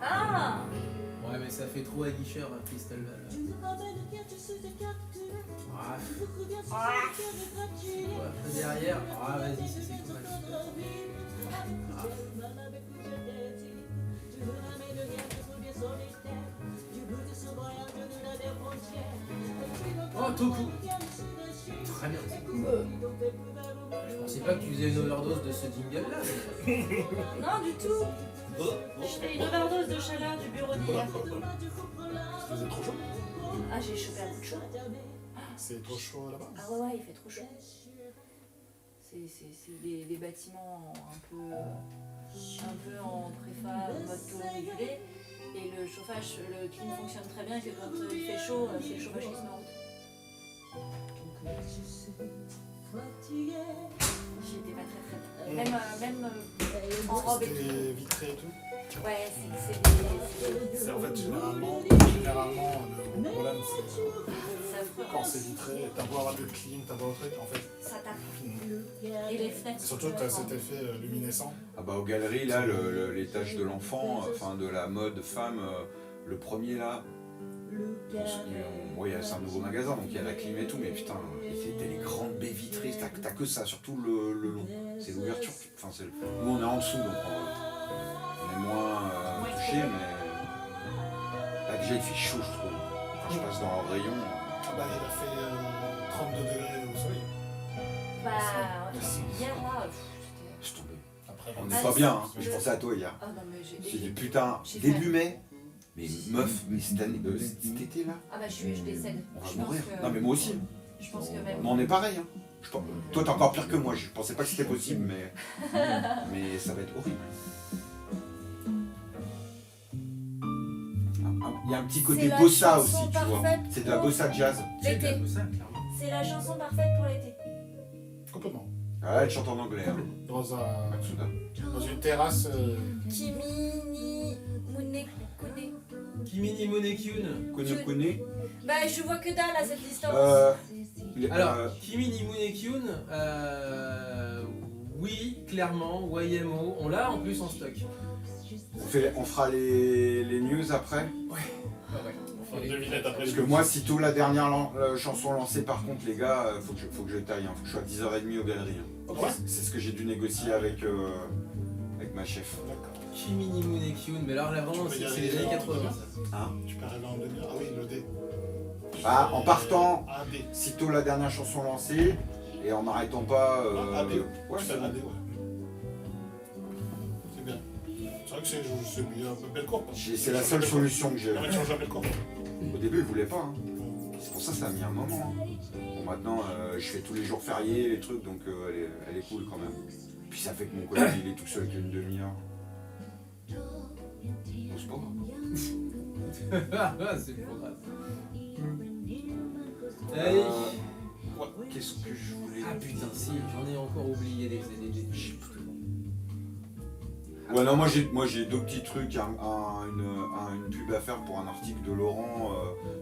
C: Ah.
B: Ouais, mais ça fait trop aguicheur, un Pistol Valve. Ah,
C: Ah.
B: ouais, après derrière. Ah, vas-y, c'est tout mal. Ah. Oh, Toku. Très bien. Je pensais pas que tu faisais une overdose de ce jingle là.
C: Non, du tout. Je fais une overdose de chaleur du bureau d'hier.
D: Ça faisait trop chaud.
C: Ah, j'ai chopé un coup de chaud.
D: C'est trop chaud là-bas.
C: Ah ouais, il fait trop chaud. C'est des bâtiments un peu en préfa, mode taux régulé. Et le chauffage, le clim fonctionne très bien, que quand il fait chaud, c'est le chauffage qui se met en route. J'étais pas très bien. Même en robe et tout.
D: C'était vitré et tout.
C: Ouais,
D: C'est en fait généralement le gros problème c'est
C: c'est affreux.
D: quand c'est vitré, t'as beau avoir de clim, t'as beau avoir truc, en fait.
C: Ça tape. Et les fenêtres.
D: Surtout que t'as cet effet luminescent.
A: Ah bah aux galeries, là, l'étage de l'enfant, enfin de la mode femme, le premier là, ouais, c'est un nouveau magasin, donc il y a la clim et tout, mais putain, c'était les grandes baies vitrées, t'as que ça, surtout le long. C'est l'ouverture, enfin, nous on est en dessous, donc on est moins touché, mais là déjà il fait chaud, je trouve. Quand je passe dans un rayon,
D: Ah bah il a fait 32 degrés au soleil.
C: Bah, hier là,
A: je suis tombé.
D: Après,
A: On
C: Ah,
A: n'est pas
C: c'est-
A: bien, hein. Je pensais à toi hier.
C: Ah non, mais
A: J'ai dit putain, début mai, mais meuf, mais cette année, cet été là,
C: Ah bah je décède.
A: on va
C: Je
A: mourir.
C: pense que-
A: Non mais moi aussi.
C: Je pense que
A: Mais
C: même.
A: on est pareil. Hein. Toi t'es encore pire que moi, je pensais pas que c'était possible, mais ça va être horrible. Il il y a un petit
C: C'est
A: côté
C: la
A: bossa
C: chanson
A: aussi, tu vois.
C: parfaite
A: C'est de la
C: pour
A: bossa jazz.
B: C'est de la
C: l'été.
B: bossa, clairement.
C: C'est la chanson parfaite pour l'été.
D: Complètement.
A: Ah, elle chante en anglais, hein,
D: Dans
A: Matsuda.
D: dans une terrasse.
C: Kimi ni Munekune.
B: Kimi ni Monekyun.
A: Kone Kone.
C: Bah, je vois que dalle à cette distance.
B: Alors, Kimi ni Monekyun, oui, clairement, YMO, on l'a en plus en stock.
A: on fera les news après.
B: Ah ouais, on fait les-
D: Devinette après
A: Parce
D: les
A: que moi, sitôt la dernière chanson lancée, par contre, les gars, faut que je taille. Hein. Faut que je sois à 10h30 aux galeries. Hein.
D: Ouais.
A: C'est ce que j'ai dû négocier avec ma chef.
D: D'accord.
B: Kimi ni Monekyun, mais alors l'avant,
D: Tu peux y
B: c'est
D: aller
B: les années
D: en
B: 80.
D: demi-heure.
B: Ça.
A: Hein
D: Tu peux arriver en demi-heure. Ah oui, le D.
A: Ah, en partant,
D: AD.
A: sitôt la dernière chanson lancée, et en m'arrêtant pas.
D: AD.
A: Ouais,
D: Tu
A: c'est
D: fais
A: bon.
D: AD, ouais. C'est bien. C'est vrai que c'est un peu belle courbe.
A: C'est la seule solution que j'ai.
D: Non, mais tu changes la belle courbe.
A: Au début, ils voulaient pas. Hein. C'est pour ça que ça a mis un moment. Hein. Bon, maintenant, je fais tous les jours fériés, les trucs, donc elle est cool quand même. Puis ça fait que mon collègue, il est tout seul qu'une demi-heure. Bon, c'est pas grave.
B: Ah, c'est pas grave. Allez.
A: Qu'est-ce que je voulais
B: Ah putain, si, j'en ai encore oublié des
A: Ouais, non, moi j'ai deux petits trucs, une pub à faire pour un article de Laurent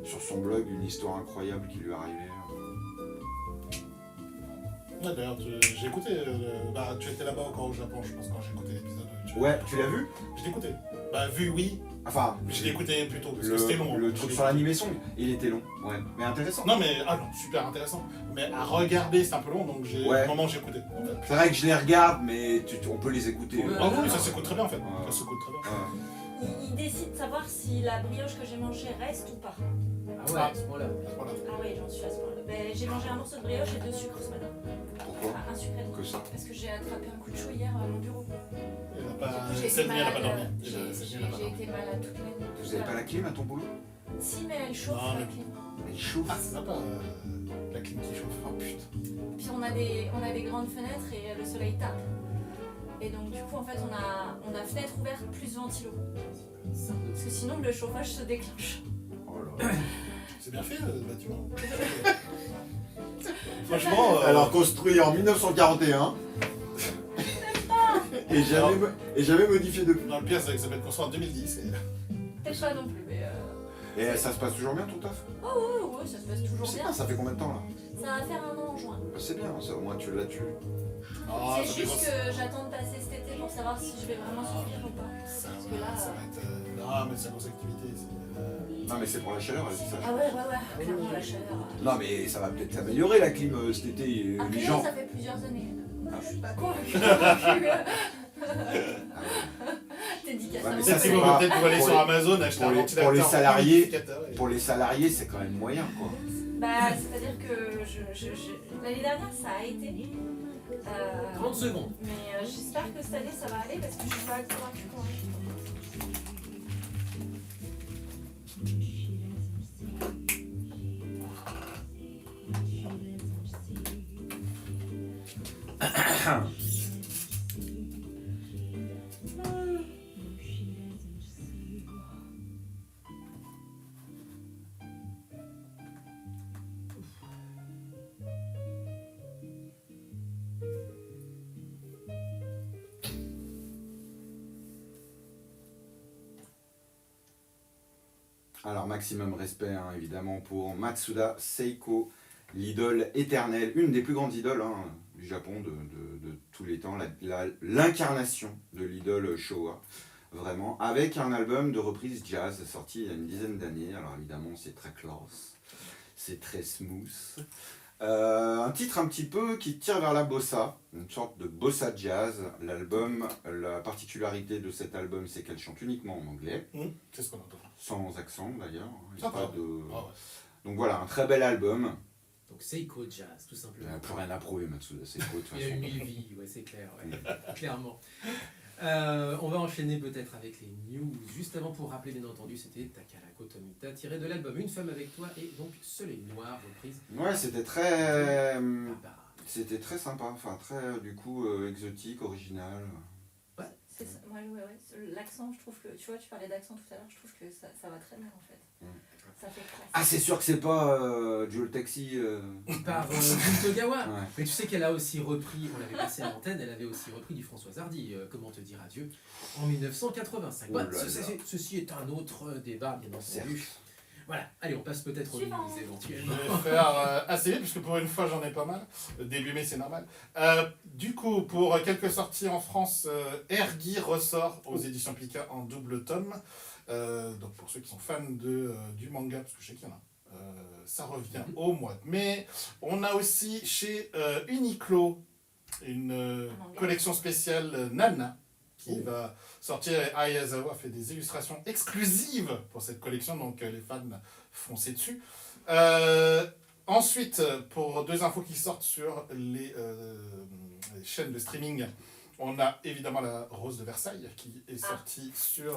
A: sur son blog, une histoire incroyable qui lui est arrivée.
D: Ouais, d'ailleurs, j'ai écouté. Bah, tu étais là-bas encore au Japon, je pense, quand j'ai écouté l'épisode.
A: Ouais, tu l'as vu?
D: Je l'ai écouté. Bah, vu, oui.
A: Enfin,
D: Je l'ai écouté plus tôt, parce que c'était long.
A: le
D: hein.
A: truc
D: Je
A: sur
D: l'ai
A: l'animé song, il était long, ouais, mais intéressant.
D: Non, mais super intéressant. Mais à regarder, c'est un peu long, donc
A: Ouais.
D: au moment où j'ai écouté. En fait.
A: C'est vrai que je les regarde, mais on peut les écouter.
B: Ouais.
D: Ah oui, ça s'écoute très bien en fait.
A: Ouais.
D: Ça s'écoute très bien.
A: Ouais.
C: Il décide de savoir si la brioche que j'ai mangée reste ou pas.
B: Ah ouais, à ce moment-là.
D: Voilà.
C: Ah oui, j'en suis à ce point-là. Ben, j'ai mangé un morceau de brioche et 2 sucres ce matin.
A: Pourquoi?
C: Enfin, un sucré.
A: Que ça?
C: Parce que j'ai attrapé un coup de chaud hier à mon bureau.
D: Elle a pas...
C: J'ai été
D: Cette nuit, elle n'a pas
C: malade.
D: dormi.
C: J'ai
D: Cette nuit, elle n'a pas
C: j'ai
D: dormi.
C: été malade toute la nuit.
A: Vous avez pas la clim à ton boulot?
C: Si, mais elle chauffe
D: Non,
C: la
D: mais-
C: clim.
A: Elle chauffe.
D: Ah, c'est sympa, la clim qui chauffe. Oh putain.
C: Puis on a des grandes fenêtres et le soleil tape. Et donc du coup en fait on a fenêtre ouverte plus ventilo. Parce que sinon le chauffage se déclenche.
A: Oh là là.
D: C'est bien fait le bâtiment. Franchement,
A: Alors construit en 1941 et jamais modifié depuis.
D: dans le pire, c'est que ça va être construit en 2010.
C: Peut-être pas non plus, mais
A: Et ça se passe toujours bien ton taf?
C: ouais, ça se passe toujours
A: C'est
C: bien.
A: bien, ça fait combien de temps là?
C: Ça va faire 1 an en juin.
A: Bah, c'est bien, ça, au moins tu l'as tué.
D: Ah,
C: C'est
D: ça fait
C: juste
D: grosse-
C: que j'attends de passer cet été pour savoir si je vais vraiment souffrir ou pas.
D: Ça
C: Parce que là,
D: va être. Ah, mais c'est la grosse activité.
A: Non mais c'est pour la chaleur, elle dit ça.
C: Ah ouais, clairement la chaleur.
A: Non mais ça va peut-être s'améliorer la clim cet été. Les
C: Après
A: gens.
C: ça fait plusieurs années. Je suis pas convaincue. T'es dit qu'à
A: Ouais, mais
C: ça.
A: ça,
D: Peut-être
A: c'est
D: qu'ils vont
A: pas-
D: peut-être aller
A: pour
D: sur
A: les-
D: Amazon acheter
A: pour
D: un
A: les-
D: ventilateur.
A: pour les salariés-
D: humidificateur et-
A: Pour les salariés, c'est quand même moyen quoi.
C: Bah, c'est-à-dire que l'année dernière ça a été.
B: 30 secondes.
C: Mais j'espère que cette année ça va aller parce que je suis pas convaincue.
A: Alors maximum respect hein, évidemment pour Matsuda Seiko, l'idole éternelle, une des plus grandes idoles hein, du Japon de tous les temps, l'incarnation de l'idole Showa, vraiment, avec un album de reprise jazz sorti il y a une dizaine d'années. Alors évidemment c'est très classe, c'est très smooth. Un titre un petit peu qui tire vers la bossa, une sorte de bossa jazz. L'album, la particularité de cet album, c'est qu'elle chante uniquement en anglais,
D: C'est ce qu'on entend.
A: sans accent d'ailleurs. Il y a
D: Sympa.
A: pas de-
D: Ah ouais.
A: Donc voilà, un très bel album.
B: Donc Seiko Jazz, tout
A: Il
B: simplement.
A: n'y a plus rien à prouver, Matsuda Seiko, de toute
B: Il a eu
A: façon.
B: 1000 vies, ouais, c'est clair, ouais. Clairement. On va enchaîner peut-être avec les news. Juste avant, pour rappeler, bien entendu, c'était Takarako Tomita, tiré de l'album Une femme avec toi et donc Soleil Noir, reprise
A: Ouais, c'était
B: Barbara.
A: très sympa, enfin très du coup exotique, original.
C: C'est C'est ça. Ouais, l'accent, je trouve que, tu vois, tu parlais d'accent tout à l'heure, je trouve que ça va très bien en fait. Ça fait classe.
A: Ah, c'est sûr que c'est pas Joe le Taxi.
B: Par Jun Togawa.
A: Ouais.
B: Mais tu sais qu'elle a aussi repris, on l'avait passé à l'antenne, elle avait aussi repris du François Hardy, Comment te dire adieu, en 1985. Voilà, ceci est un autre débat, bien entendu. Voilà, allez, on passe peut-être aux news
D: Je
B: éventuellement.
D: vais faire assez vite, puisque pour une fois j'en ai pas mal. Début mai, c'est normal. Du coup, pour quelques sorties en France, Ergi ressort aux éditions Pika en double tome. Donc pour ceux qui sont fans du manga, parce que je sais qu'il y en a, ça revient au mois de mai. On a aussi chez Uniqlo une collection spéciale Nana qui va sortir. Ayazawa a fait des illustrations exclusives pour cette collection, donc les fans foncez dessus. Ensuite, pour deux infos qui sortent sur les chaînes de streaming, on a évidemment La Rose de Versailles qui est sortie sur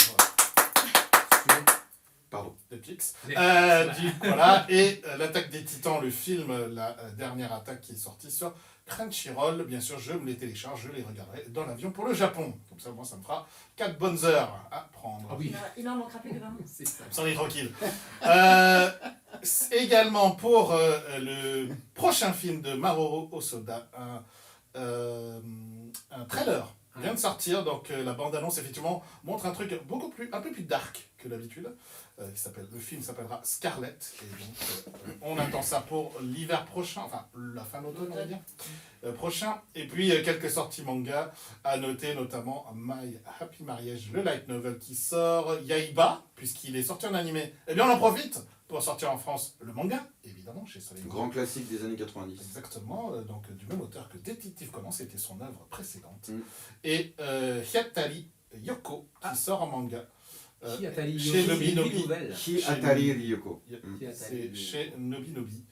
D: Netflix. Voilà, et L'Attaque des Titans, le film, la dernière attaque qui est sortie sur Crunchyroll. Bien sûr, je me les télécharge, je les regarderai dans l'avion pour le Japon. Comme ça, moi, ça me fera 4 bonnes heures à prendre.
B: Ah oui,
C: Il en manquera plus que 20.
B: c'est ça.
D: Ça, on est tranquille. Également pour le prochain film de Mamoru Hosoda, un trailer vient de sortir. Donc la bande-annonce effectivement montre un truc un peu plus dark que d'habitude. Le film s'appellera Scarlet. Et donc on attend ça pour l'hiver prochain, enfin la fin d'automne on va dire. Prochain. Et puis quelques sorties manga à noter, notamment My Happy Marriage, le light novel qui sort, Yaiba, puisqu'il est sorti en animé. Eh bien on en profite pour sortir en France le manga, évidemment, chez Soleil.
A: Grand classique des années 90.
D: Exactement, donc du même auteur que Détective Conan, c'était son œuvre précédente. Et Hyatari Yoko, qui sort en manga.
B: Hyatari
D: chez
B: Yoko,
D: Nobi
B: c'est une
D: Nobi.
B: nouvelle.
A: Hyatari Ryoko.
D: C'est chez Nobi Nobi.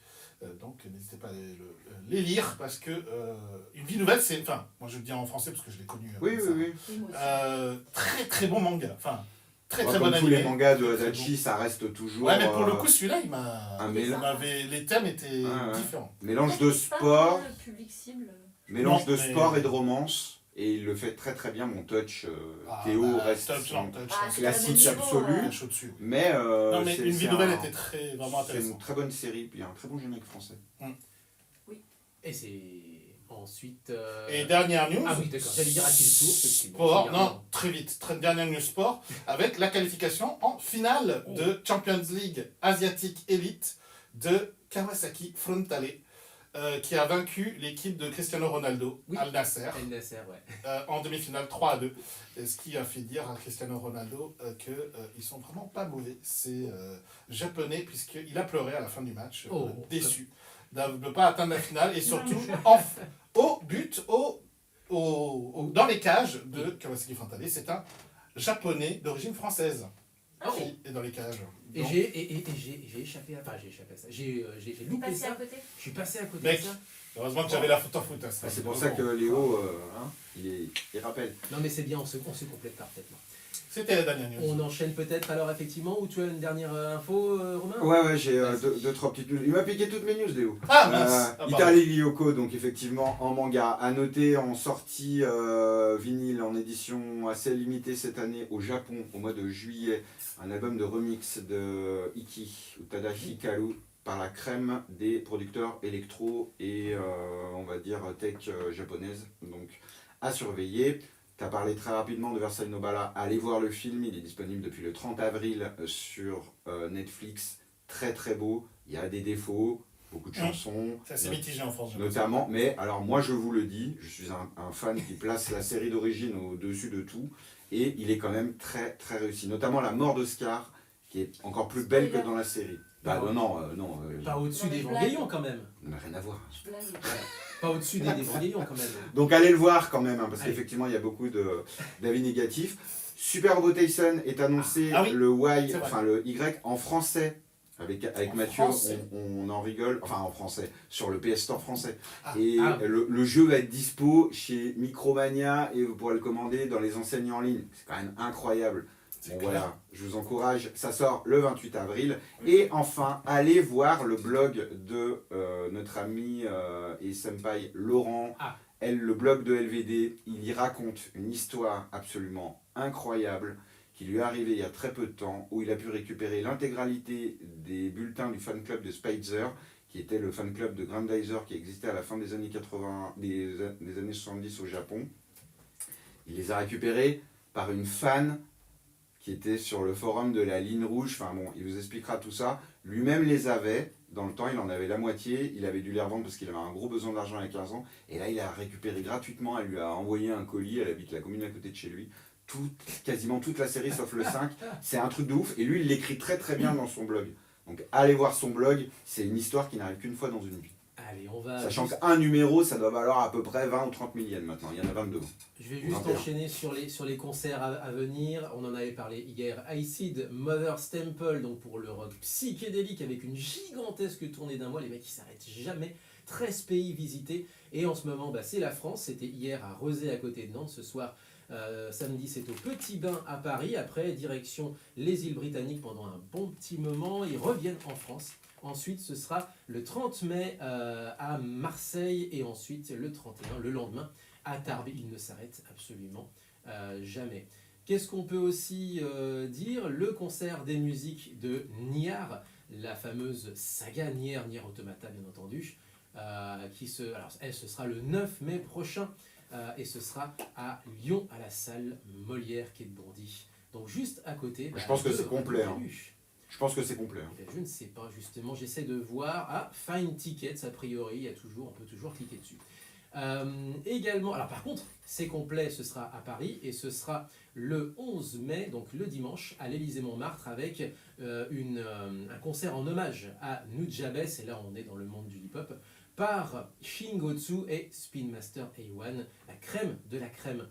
D: Donc n'hésitez pas à les lire, parce que Une vie nouvelle, c'est... Enfin, moi je le dis en français parce que je l'ai connu.
A: Oui.
D: Très très bon manga. Enfin, très
A: Comme
D: bon
A: tous
D: animé.
A: les mangas de Adachi, ça reste toujours.
D: Ouais, mais pour le coup, celui-là, les thèmes étaient
A: Ouais.
D: différents.
A: Mélange de sport,
C: Le public cible.
A: mélange de
D: Non, mais-
A: sport et de romance. Et il le fait très très bien. Mon touch, Théo reste
D: Top,
A: son
C: c'est
A: classique
C: le même niveau,
A: absolu.
D: un chaud dessus.
A: Mais,
D: Non, mais
A: c'est-
D: Une vie
A: c'est
D: nouvelle
A: un-
D: était vraiment
A: c'est une
D: intéressante.
A: très bonne série. Puis il y a un très bon générique français.
B: Et c'est ensuite...
D: Et dernière news.
B: Ah oui, d'accord, j'allais dire à qui le tour.
D: Sport, non, très vite, dernière news sport, avec la qualification en finale de Champions League Asiatique Elite de Kawasaki Frontale, qui a vaincu l'équipe de Cristiano Ronaldo,
B: Oui.
D: Al Nasser,
B: El Nasser, ouais.
D: en demi-finale 3-2. Ce qui a fait dire à Cristiano Ronaldo qu'ils sont vraiment pas mauvais. C'est japonais, puisqu'il a pleuré à la fin du match, déçu de ne pas atteindre la finale, et surtout au but, dans les cages de Kawasaki Frontale. C'est un japonais d'origine française qui est dans les cages.
B: Et
D: Donc,
B: j'ai échappé à... Enfin, j'ai échappé à ça. J'ai loupé
C: Passé à
B: ça.
C: côté.
B: Je suis passé à côté
D: Mec.
B: de ça.
D: heureusement que j'avais la faute en foot.
A: C'est pour ça que Léo, il rappelle.
B: Non, mais c'est bien, on se complète parfaitement.
D: C'était la dernière news.
B: On enchaîne peut-être alors effectivement, ou tu as une dernière info, Romain?
A: Ouais, j'ai deux, trois petites news. Il m'a piqué toutes mes news, Léo.
D: Ah mince.
A: Hyatari Ryoko, donc effectivement en manga, à noter en sortie vinyle en édition assez limitée cette année au Japon au mois de juillet, un album de remix de Iki Utada Hikaru par la crème des producteurs électro et on va dire tech japonaise, donc à surveiller. Tu as parlé très rapidement de Versailles Nobala, allez voir le film, il est disponible depuis le 30 avril sur Netflix, très très beau, il y a des défauts, beaucoup de chansons,
D: C'est assez mitigé en France.
A: notamment, mais alors moi je vous le dis, je suis un fan qui place la série d'origine au-dessus de tout, et il est quand même très très réussi, notamment la mort d'Oscar, qui est encore plus belle que dans la série. Bah non.
B: Pas au-dessus
C: Non, mais
B: d'Evangélion quand même.
A: On n'a rien à voir.
C: Je blague.
B: Pas au-dessus d'Evangélion quand même.
A: Donc allez le voir quand même, hein, parce
B: Allez.
A: qu'effectivement il y a beaucoup d'avis négatifs. Super Robotation est annoncé,
D: Ah oui,
A: le Y,
D: c'est vrai.
A: enfin le Y en français. Avec
D: En
A: Mathieu,
D: français.
A: on en rigole, enfin en français, sur le PS Store français.
D: Ah.
A: Et
B: Ah.
A: le jeu va être dispo chez Micromania et vous pourrez le commander dans les enseignes en ligne. C'est quand même incroyable.
D: C'est
A: Bon,
D: clair.
A: voilà, je vous encourage, ça sort le 28 avril. Et enfin, allez voir le blog de notre ami et senpai Laurent
B: Ah.
A: le blog de LVD, il y raconte une histoire absolument incroyable qui lui est arrivée il y a très peu de temps, où il a pu récupérer l'intégralité des bulletins du fan club de Spitzer, qui était le fan club de Grandizer qui existait à la fin des années 80, des années 70 au Japon. Il les a récupérés par une fan qui était sur le forum de la ligne rouge. Enfin bon, il vous expliquera tout ça. Lui-même les avait. Dans le temps, il en avait la moitié. Il avait dû les revendre parce qu'il avait un gros besoin d'argent il y a 15 ans. Et là, il a récupéré gratuitement. Elle lui a envoyé un colis. Elle habite la commune à côté de chez lui. Quasiment toute la série sauf le 5. C'est un truc de ouf. Et lui, il l'écrit très très bien dans son blog. Donc allez voir son blog. C'est une histoire qui n'arrive qu'une fois dans une vie.
B: Allez, on va...
A: Sachant qu'un numéro, ça doit valoir à peu près 20 ou 30 000 yens maintenant. Il y en a 22.
B: Je vais juste
A: 21.
B: enchaîner sur les concerts à venir. On en avait parlé hier. Iced, Mother's Temple, donc pour le rock psychédélique avec une gigantesque tournée d'un mois. Les mecs, ils s'arrêtent jamais. 13 pays visités. Et en ce moment, c'est la France. C'était hier à Rezé, à côté de Nantes. Ce soir, samedi, c'est au Petit Bain à Paris. Après, direction les îles Britanniques pendant un bon petit moment. Ils reviennent en France. Ensuite, ce sera le 30 mai à Marseille et ensuite le 31, le lendemain, à Tarbes. Il ne s'arrête absolument jamais. Qu'est-ce qu'on peut aussi dire? Le concert des musiques de Niar, la fameuse saga Nier Automata, bien entendu, ce sera le 9 mai prochain et ce sera à Lyon, à la salle Molière qui est de Bondy. Donc juste à côté.
A: Je pense que c'est complet.
B: Hein.
A: Je pense que c'est complet.
B: Eh bien, je ne sais pas, justement, j'essaie de voir. Ah, Find Tickets, a priori, on peut toujours cliquer dessus. Également, alors par contre, c'est complet, ce sera à Paris et ce sera le 11 mai, donc le dimanche, à l'Élysée-Montmartre avec un concert en hommage à Nujabes, et là on est dans le monde du hip-hop, par Shingotsu et Spin Master A1, la crème de la crème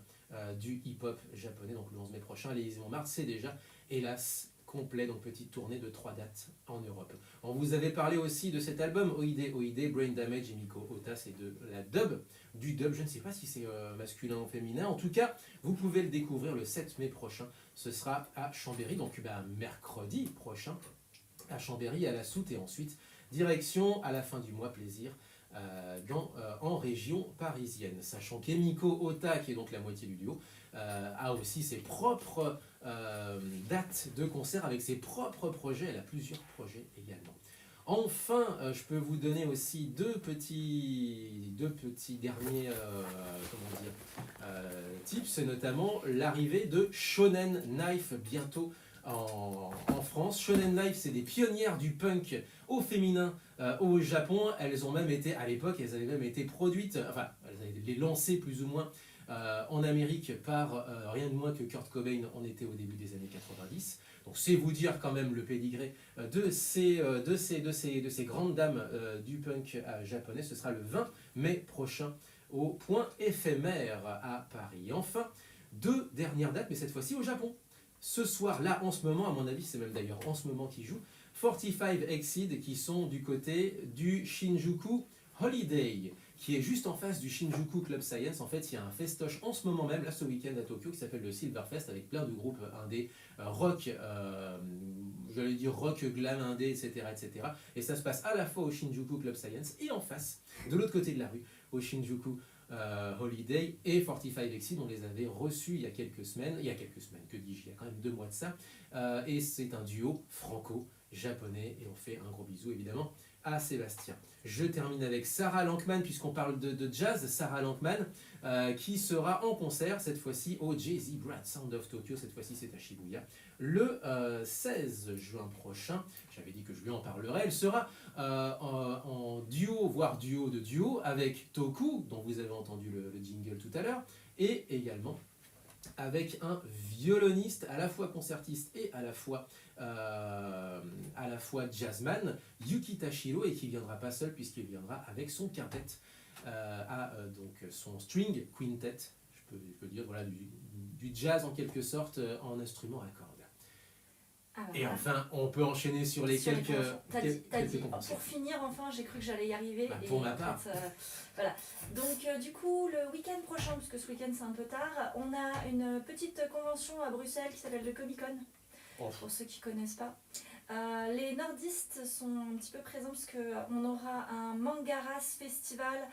B: du hip-hop japonais, donc le 11 mai prochain à l'Élysée-Montmartre, c'est déjà, hélas, complet, donc petite tournée de 3 dates en Europe. On vous avait parlé aussi de cet album Oide, Brain Damage et Miko Ota, c'est de la dub, du dub, je ne sais pas si c'est masculin ou féminin, en tout cas, vous pouvez le découvrir le 7 mai prochain, ce sera à Chambéry, donc mercredi prochain, à Chambéry, à la Soute, et ensuite, direction à la fin du mois, plaisir, en région parisienne, sachant qu'Emiko Ota, qui est donc la moitié du duo, a aussi ses propres dates de concert avec ses propres projets. Elle a plusieurs projets également. Enfin, je peux vous donner aussi deux petits derniers tips, notamment l'arrivée de Shonen Knife bientôt en France. Shonen Knife, c'est des pionnières du punk au féminin au Japon. Elles ont même été, à l'époque, elles avaient même été produites, enfin, elles avaient les lancées plus ou moins en Amérique par rien de moins que Kurt Cobain. On était au début des années 90. Donc c'est vous dire quand même le pédigré de ces grandes dames du punk japonais. Ce sera le 20 mai prochain au Point Éphémère à Paris. Enfin, deux dernières dates, mais cette fois-ci au Japon. Ce soir, là, en ce moment, à mon avis, c'est même d'ailleurs en ce moment qu'ils jouent, 45 Exceed qui sont du côté du Shinjuku Holiday, qui est juste en face du Shinjuku Club Science. En fait, il y a un festoche en ce moment même, là ce week-end à Tokyo, qui s'appelle le Silverfest, avec plein de groupes indés, rock, j'allais dire rock, glam indé, etc., etc. Et ça se passe à la fois au Shinjuku Club Science et en face, de l'autre côté de la rue, au Shinjuku Holiday et 45 Exceed. On les avait reçus il y a quelques semaines, que dis-je, il y a quand même 2 mois de ça. Et c'est un duo franco-japonais et on fait un gros bisou évidemment à Sébastien. Je termine avec Sarah Lankman, puisqu'on parle de jazz. Sarah Lankman qui sera en concert cette fois-ci au Jay-Z Brad Sound of Tokyo. Cette fois-ci c'est à Shibuya le 16 juin prochain. J'avais dit que je lui en parlerai. Elle sera en duo, voire duo de duo avec Toku, dont vous avez entendu le jingle tout à l'heure, et également avec un violoniste à la fois concertiste et à la fois jazzman, Yuki Tashiro, et qui ne viendra pas seul puisqu'il viendra avec son quintet, donc son string quintet, je peux dire, voilà, du jazz en quelque sorte en instrument à cordes.
C: Alors,
B: et enfin, on peut enchaîner sur les
C: sur les
B: quelques
C: conventions. T'as dit,
B: conventions.
C: pour finir, enfin, j'ai cru que j'allais y arriver.
B: Pour
C: et
B: ma
C: en
B: part.
C: fait, voilà. Donc, du coup, le week-end prochain, puisque ce week-end c'est un peu tard, on a une petite convention à Bruxelles qui s'appelle le Comic Con, pour ceux qui ne connaissent pas. Les nordistes sont un petit peu présents parce qu'on aura un Mangaras Festival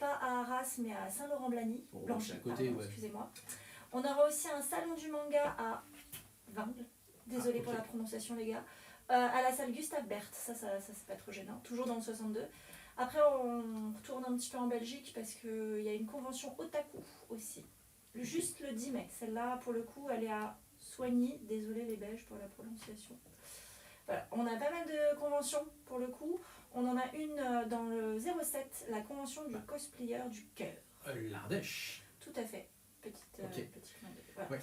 C: pas à Arras, mais à Saint-Laurent-Blagny.
B: Bon,
C: Blangy,
B: c'est à côté,
C: pardon,
B: ouais.
C: excusez-moi. On aura aussi un salon du manga à Vingles. Désolée
B: Ah, ok.
C: pour la prononciation, les gars. À la salle Gustave Berthe, ça c'est pas trop gênant. Toujours dans le 62. Après, on retourne un petit peu en Belgique parce qu'il y a une convention Otaku aussi. Juste le 10 mai. Celle-là, pour le coup, elle est à Soigny. Désolée les Belges pour la prononciation. Voilà. On a pas mal de conventions pour le coup. On en a une dans le 07, la convention du cosplayer du cœur.
B: L'Ardèche.
C: Tout à fait. Petit
B: Ok.
C: clin d'œil. Voilà.
B: Ouais.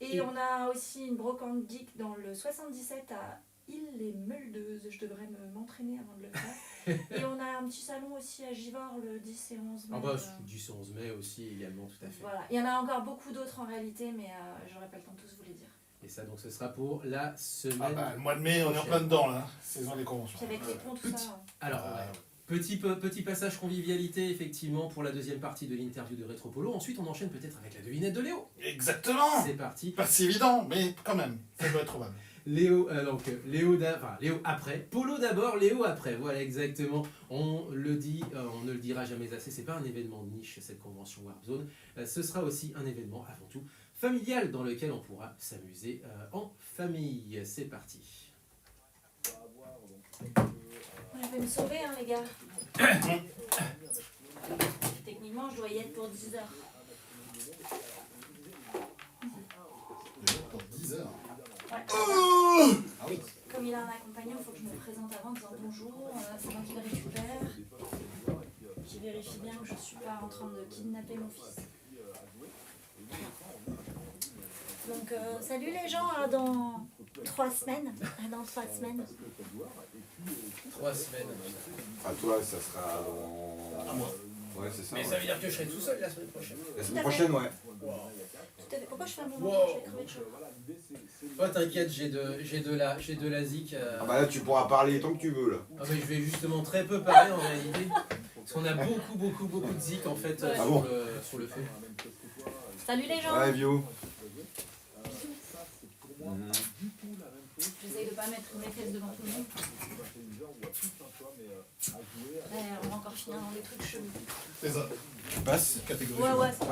C: Et on a aussi une brocante geek dans le 77 à Ille-les-Meuleuses. Je devrais m'entraîner avant de le faire. Et on a un petit salon aussi à Givors le 10 et 11 mai.
B: Ah bah, 10 et 11 mai aussi également, tout à fait.
C: Voilà. Il y en a encore beaucoup d'autres en réalité, mais j'aurais pas le temps de tous vous les dire.
B: Et ça, donc, ce sera pour la semaine.
D: Ah bah, le mois de mai, on est en plein dedans là. Saison des conventions.
C: Puis avec les ponts, tout ça.
B: Alors, petit passage convivialité, effectivement, pour la deuxième partie de l'interview de Rétropolo. Ensuite, on enchaîne peut-être avec la devinette de Léo.
D: Exactement.
B: C'est parti.
D: Pas si évident, mais quand même, ça doit être trouvable.
B: Léo après. Polo d'abord, Léo après. Voilà, exactement. On le dit, on ne le dira jamais assez. C'est pas un événement de niche, cette convention Warp Zone. Ce sera aussi un événement, avant tout, familial, dans lequel on pourra s'amuser en famille. C'est parti.
C: Je vais me sauver, hein, les gars. Techniquement, je dois y être pour 10 heures.
D: Pour 10 heures.
C: Ouais.
D: Ah oui.
C: Comme il a un accompagnant, il faut que je me présente avant en disant bonjour, c'est moi qui le récupère. Je vérifie bien que je ne suis pas en train de kidnapper mon fils. Donc, salut les gens, dans 3 semaines. Dans 3 semaines.
B: 3 semaines.
A: À toi, ça sera dans...
D: À moi.
A: Ouais, c'est ça.
B: Mais ça veut dire que je serai tout seul la semaine prochaine.
A: La semaine prochaine, ouais.
C: Tout à fait. Pourquoi je fais un moment
B: Wow.
C: Je vais crever de chaud.
B: Oh, t'inquiète, j'ai de la zik.
A: Ah bah là, tu pourras parler tant que tu veux, là.
B: Ah mais je vais justement très peu parler en réalité. Parce qu'on a beaucoup de zik en fait
C: Ah
A: bon
B: sur le feu.
C: Salut les gens.
A: Ouais, Vio.
C: J'essaye de pas mettre mes fesses devant tout le monde. On va encore finir dans des trucs chelous.
D: C'est ça.
A: Passe.
D: Catégorie.
C: Ouais.
A: Ouais.
B: Steph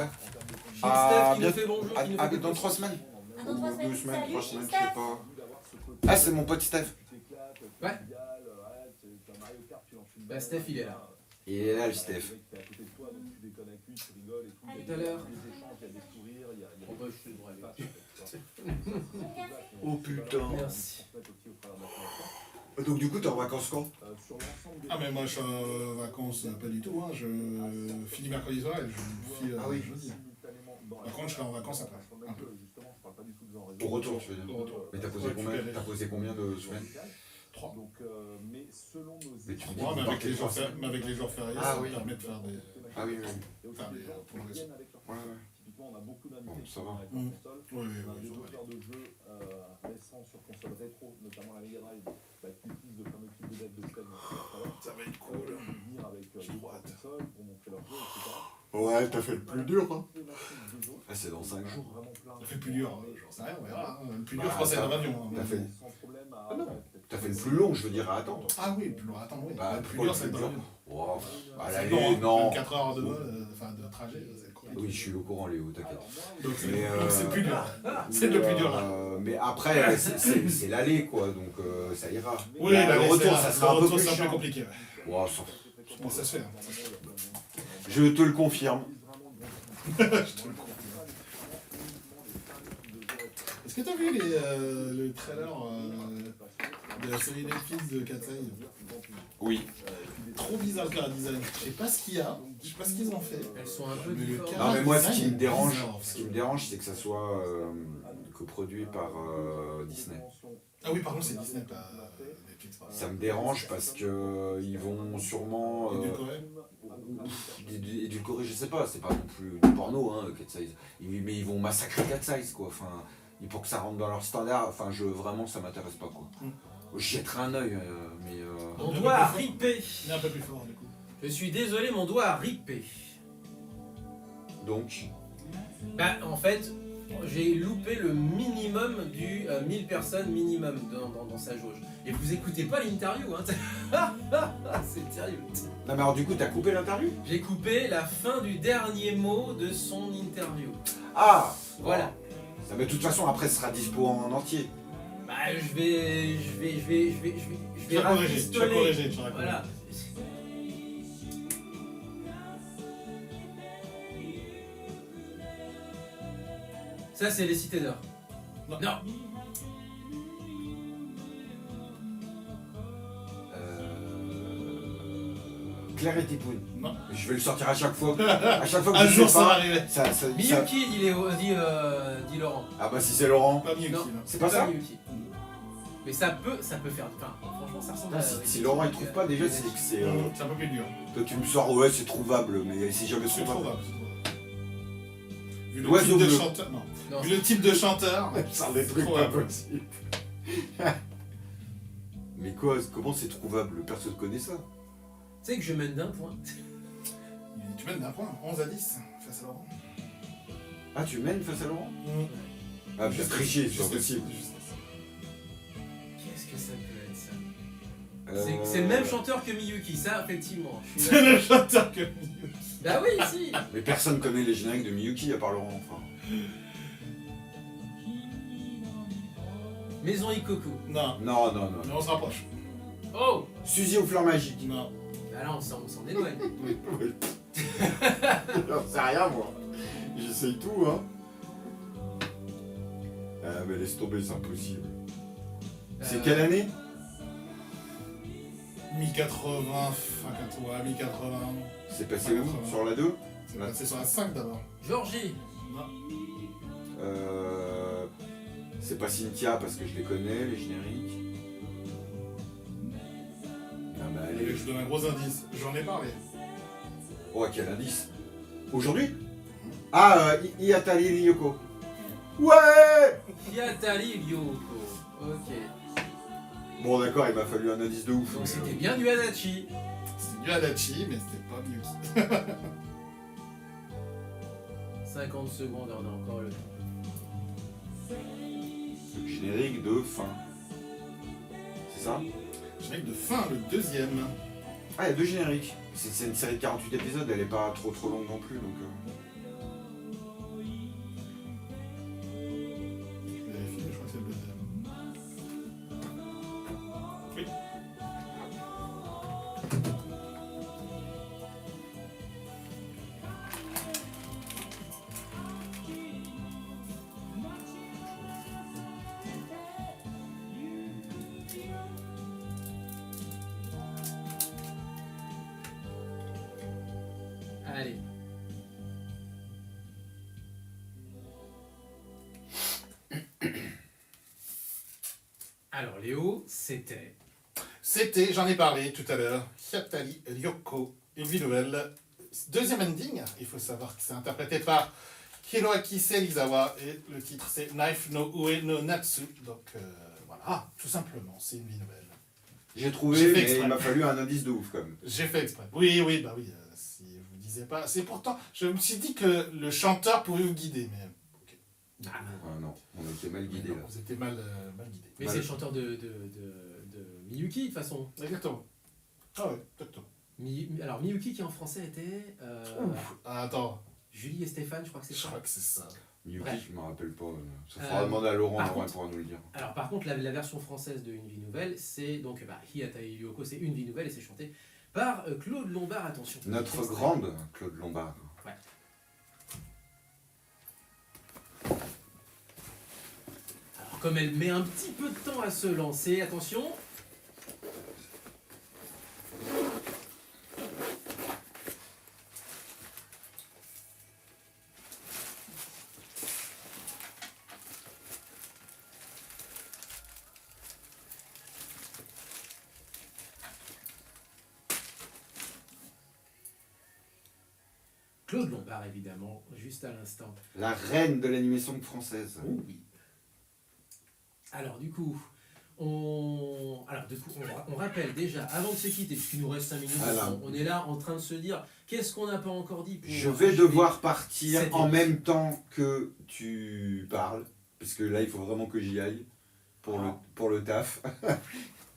A: Ah,
B: qui
A: bien-
B: nous fait bonjour, qui nous fait
A: Dans 3 semaines.
C: Ah, dans 3
A: Ou
C: semaines.
A: 2 semaines,
C: Salut,
A: 3 semaines, je
C: Steph.
A: sais pas. Ah, c'est mon pote Steph.
B: Ouais. Bah, Steph, il est là.
A: Il est là, le Steph.
B: Tout à l'heure. Oh bah, je suis droit avec.
A: Oh putain.
B: Merci.
A: Donc du coup, t'es en vacances quand?
D: Ah mais moi je suis en vacances pas du tout, hein. Je finis mercredi soir et je file
A: Ah oui.
D: jeudi. Par contre je serai en vacances après, un peu.
A: Au retour, tu veux dire.
D: Au retour.
A: Mais t'as posé
D: Ouais,
A: combien?
D: récupérer.
A: T'as posé combien de semaines?
D: 3.
A: Mais tu me dis
D: Ouais,
A: que
D: mais
A: vous
D: avec
A: partez
D: les jours,
A: 3 semaines.
D: mais avec les jours fériés,
A: Ah
D: ça
A: oui.
D: me permet de faire des...
A: Ah oui, oui.
D: Enfin, des prolongations.
A: Ouais, ouais. Bon, ça va.
D: Oui,
E: On a
D: oui,
E: des
D: ça va aller.
E: auteurs de jeux récents sur console rétro, notamment la Mega Drive, qui utilisent de fameux types de dev de scène.
D: Ça va être cool.
E: Venir avec
D: J'ai
E: des
D: trop hâte.
E: consoles pour montrer leurs jeux, etc.
A: Ouais, t'as fait le plus dur, hein. Ah, c'est dans 5 jours.
D: Ça fait le plus dur, j'en sais rien, on verra. hein. Le plus dur,
A: Bah,
D: je pense, c'est
A: ça-
D: dans l'avion.
A: T'as fait...
E: Sans problème à...
D: Ah non.
A: T'as fait le plus long, je veux dire, à attendre.
D: Ah oui, le plus long, attends, oui.
A: Bah,
D: Le plus
A: pourquoi
D: dur,
A: le
D: c'est
A: plus
D: dans
A: dur?
D: l'avion.
A: Wow. À
D: C'est
A: l'aller,
D: long, hein.
A: non.
D: 24 heures de vol, enfin de trajet, c'est cool.
A: Oui, je suis au courant, Léo, t'inquiète.
D: Donc c'est
A: Mais,
D: donc c'est le plus dur. C'est le plus dur là.
A: Mais après, c'est l'aller, quoi, donc ça ira.
D: Oui,
A: Là,
D: là,
A: le retour, ça sera un peu plus
D: c'est un peu
A: chiant.
D: compliqué. Ouais.
A: Wow, ça-
D: Mais ça se fait. Hein.
A: Je te le confirme.
D: Je te le confirme. Est-ce que t'as vu le trailer de la série Netflix de Katsai?
A: Oui.
D: Trop bizarre le car design. Je sais pas ce qu'il y a, je sais pas ce qu'ils ont fait.
B: Elles sont un peu
D: Mais le
B: différentes.
D: cas-
A: Non, mais moi, ce
D: design
A: qui me
D: est
A: dérange,
D: bizarre,
A: ce qui me dérange, c'est que ça soit coproduit par Disney.
D: Ah oui, par contre, c'est Disney, pas Netflix. Pardon.
A: Ça me dérange parce que ils vont sûrement édulcorer, je sais pas, c'est pas non plus du porno, hein, Cat Size. Mais ils vont massacrer Cat Size, quoi. Enfin, pour que ça rentre dans leur standard, enfin, vraiment, ça m'intéresse pas, quoi. J'y jetterai un œil, mais.
B: Mon doigt a ripé.
D: Il est un peu plus fort, du coup.
B: Je suis désolé, mon doigt a ripé.
A: Donc,
B: Bah, en fait, j'ai loupé le minimum du 1000 personnes minimum dans sa jauge. Et vous écoutez pas l'interview, hein. C'est terrible.
A: Non mais alors du coup t'as coupé l'interview?
B: J'ai coupé la fin du dernier mot de son interview.
A: Ah
B: Voilà.
A: Ça, mais de toute façon après ce sera dispo en entier.
B: Bah je vais
D: Tu vas corriger, tu vas
B: rafistoler.
D: corriger, tu vas corriger.
B: Voilà. Ça c'est les cités d'or.
D: Non.
B: Non.
A: Claire et Tipoun.
D: Non.
A: Je vais le sortir à chaque fois. À chaque fois que
D: Un
A: je
D: jour
A: sais
D: ça va
A: pas.
D: arriver.
A: Ça-
B: Miyuki dit Laurent.
A: Ah bah si c'est Laurent.
D: Pas Miyuki,
B: Non.
D: non.
A: C'est pas ça?
B: Miyuki. Mais ça peut faire. Enfin, franchement, ça ressemble
A: Ah,
B: à.
A: si Laurent il trouve pas déjà c'est que c'est.
D: C'est un peu plus dur.
A: Toi tu me sors ouais c'est trouvable mais c'est jamais
D: C'est
A: trouvable.
D: trouvable. Vu le
A: L'oiseau
D: type de
A: bleu.
D: chanteur. Non.
B: Non,
D: Vu le type de chanteur.
A: Ça des trucs pas
D: trouvable.
A: possibles. Mais quoi, comment c'est trouvable? Personne connaît ça.
B: tu sais que je mène d'un point.
D: Tu mènes d'un point, 11 à 10 face à Laurent.
A: Ah tu mènes face à Laurent?
D: Mmh.
A: Ah bien triché, c'est pas possible.
B: Qu'est-ce que ça peut être ça? C'est le même chanteur que Miyuki, ça, effectivement. Je suis
D: C'est le
B: d'accord.
D: chanteur que Miyuki.
B: Bah oui, si.
A: Mais personne connaît les génériques de Miyuki à part Laurent. Enfin.
B: Maison Ikoku.
D: Non,
A: Non, non, non.
D: mais on se rapproche.
B: Oh.
A: Suzy aux fleurs magiques.
D: Non.
B: Bah là, on s'en éloigne.
A: J'en sais rien moi. J'essaye tout hein. Ah mais laisse tomber, c'est impossible. C'est quelle année?
D: Mi-80, fin 80, mi-80.
A: C'est passé où? Sur la 2?
D: C'est passé sur la 5 d'abord.
B: Georgie.
D: Non.
A: C'est pas Cynthia parce que je les connais, les génériques. Ah bah
D: Allez,
A: allez.
D: je vous donne un gros indice. J'en ai parlé.
A: Oh quel indice. Aujourd'hui? Ah, Iatari Ryoko. Ouais!
B: Kiatari Ryoko. Ok.
A: Bon d'accord, il m'a fallu un indice de ouf.
B: Donc
A: mais,
B: c'était bien du Adachi.
D: C'était du Adachi, mais c'était pas Miyuki.
B: 50 secondes, on a encore le.
A: Le générique de fin. C'est ça?
D: Générique de fin, le deuxième.
A: Ah, il y a deux génériques. C'est une série de 48 épisodes, elle est pas trop longue non plus donc.
D: Je vérifie, mais je crois que c'est le deuxième. Oui.
B: Allez. Alors Léo, c'était.
D: C'était, j'en ai parlé tout à l'heure, Hyatari Ryoko, une vie nouvelle. Deuxième ending, il faut savoir que c'est interprété par Hiroaki Serizawa et le titre c'est Knife no Ue no Natsu. Donc voilà, tout simplement, c'est une vie nouvelle.
A: J'ai trouvé,
D: J'ai fait
A: mais
D: exprès.
A: il m'a fallu un indice de ouf quand même.
D: J'ai fait exprès. Oui, oui, bah oui, si je vous disais pas. C'est pourtant, je me suis dit que le chanteur pouvait vous guider, mais. Ok.
A: Ah non, on était mal
D: Mais
A: guidés
D: non,
A: là.
D: vous étiez mal guidé.
B: Mais
A: Mal.
B: c'est le chanteur de Miyuki de toute façon.
D: Exactement. Ah ouais, exactement.
B: Alors Miyuki qui en français était
D: Ah, attends,
B: Julie et Stéphane, je crois que c'est
D: je
B: ça.
D: crois que c'est ça.
A: Miyuki,
B: Bref.
A: je me rappelle pas. Ça fera demander à Laurent, Laurent pourra nous le dire.
B: Alors par contre, la version française de Une vie nouvelle, c'est donc Hyatari Ryoko, c'est Une vie nouvelle et c'est chanté par Claude Lombard. Attention.
A: Notre
B: Extrait.
A: grande Claude Lombard.
B: Alors comme elle met un petit peu de temps à se lancer, attention. Claude Lombard, évidemment, juste à l'instant.
A: La reine de l'animation française.
B: Oh oui. Alors du coup, Alors, du coup, on rappelle déjà, avant de se quitter, puisqu'il nous reste 5 minutes, on est là en train de se dire qu'est-ce qu'on n'a pas encore dit pour
A: Je vais
B: achever
A: devoir partir
B: cette
A: en
B: émission.
A: même temps que tu parles, parce que là, il faut vraiment que j'y aille pour le taf.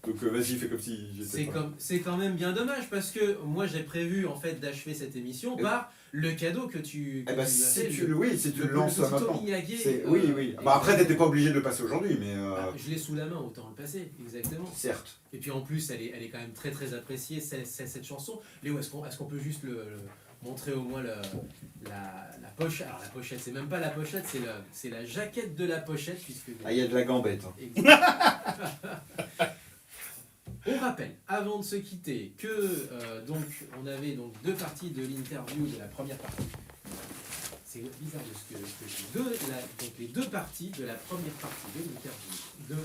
A: Donc vas-y, fais comme si j'étais pas.
B: C'est quand même bien dommage parce que moi j'ai prévu en fait d'achever cette émission par le cadeau que tu
A: Eh ben,
B: nous as
A: si
B: fait,
A: tu le lances
B: petit
A: maintenant.
B: Miyagi,
A: Oui. Bah, après, t'étais pas obligé de le passer aujourd'hui, mais
B: je l'ai sous la main, autant le passer, exactement.
A: certes.
B: Et puis en plus, elle est quand même très très appréciée, cette chanson. Léo, est-ce qu'on peut juste le montrer au moins la pochette? Alors la pochette, c'est même pas la pochette, c'est la jaquette de la pochette. Puisque
A: Ah, il y a de la gambette.
B: On rappelle, avant de se quitter, que donc on avait donc 2 parties de l'interview de la première partie. C'est bizarre de ce que je dis. Donc les 2 parties de la première partie de l'interview de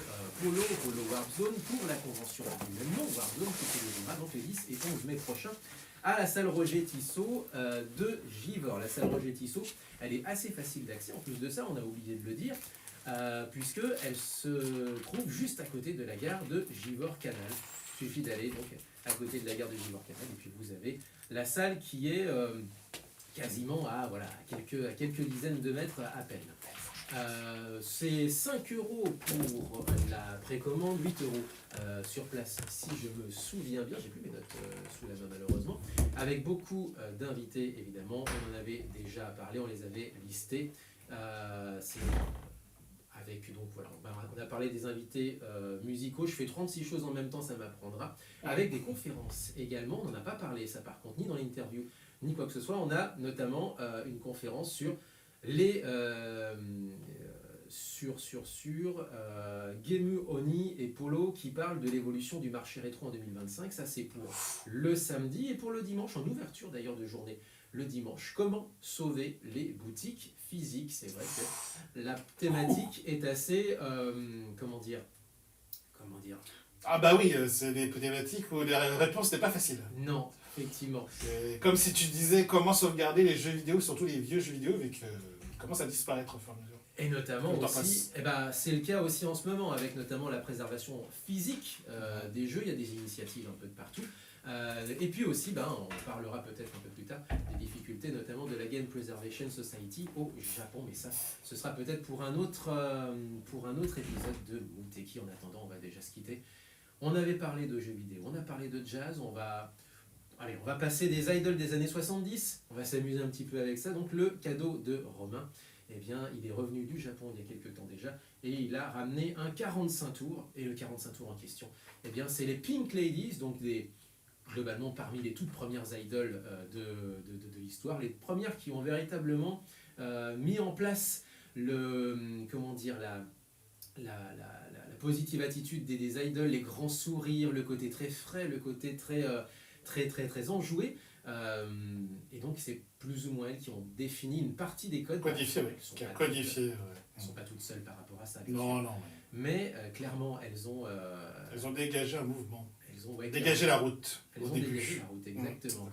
B: Polo Warzone pour la convention du même nom, Warzone, qui se déroulera donc les 10 et 11 mai prochains à la salle Roger Tissot de Givors. La salle Roger Tissot, elle est assez facile d'accès. En plus de ça, on a oublié de le dire, puisqu'elle se trouve juste à côté de la gare de Givors-Canal. Il suffit d'aller donc à côté de la gare de Givors-Canal et puis vous avez la salle qui est quasiment à quelques dizaines de mètres à peine. C'est 5 € pour la précommande, 8 € sur place, si je me souviens bien. J'ai plus mes notes sous la main malheureusement. Avec beaucoup d'invités évidemment, on en avait déjà parlé, on les avait listés. Donc voilà, on a parlé des invités musicaux. Je fais 36 choses en même temps, ça m'apprendra. Avec des conférences également, on n'en a pas parlé ça par contre, ni dans l'interview, ni quoi que ce soit. On a notamment une conférence sur les Gemu, Oni et Polo qui parlent de l'évolution du marché rétro en 2025. Ça c'est pour le samedi et pour le dimanche, en ouverture d'ailleurs de journée. Le dimanche, comment sauver les boutiques physiques? C'est vrai que la thématique est assez, comment dire.
D: Ah bah oui, c'est des thématiques où les réponses n'est pas facile.
B: Non, effectivement.
D: C'est comme si tu disais comment sauvegarder les jeux vidéo, surtout les vieux jeux vidéo, vu qu'ils commencent à disparaître au fur et à mesure.
B: Et notamment aussi, c'est le cas aussi en ce moment, avec notamment la préservation physique des jeux. Il y a des initiatives un peu de partout. Et puis aussi, on parlera peut-être un peu plus tard des difficultés notamment de la Game Preservation Society au Japon, mais ça, ce sera peut-être pour un autre épisode de Muteki. En attendant, on va déjà se quitter. On avait parlé de jeux vidéo, on a parlé de jazz, on va passer des idols des années 70, on va s'amuser un petit peu avec ça. Donc le cadeau de Romain, eh bien, il est revenu du Japon il y a quelques temps déjà, et il a ramené un 45 tours, et le 45 tours en question, eh bien, c'est les Pink Ladies, donc globalement parmi les toutes premières idoles de l'histoire, les premières qui ont véritablement mis en place la positive attitude des idoles, les grands sourires, le côté très frais, le côté très enjoué. Et donc c'est plus ou moins elles qui ont défini une partie des codes.
D: Codifié, oui. Qui a codifié.
B: Elles ne sont pas toutes seules par rapport à ça.
D: Non.
B: Mais clairement, elles ont
D: dégagé un mouvement.
B: Elles ont
D: dégagé la route.
B: Elles ont dégagé la route, exactement.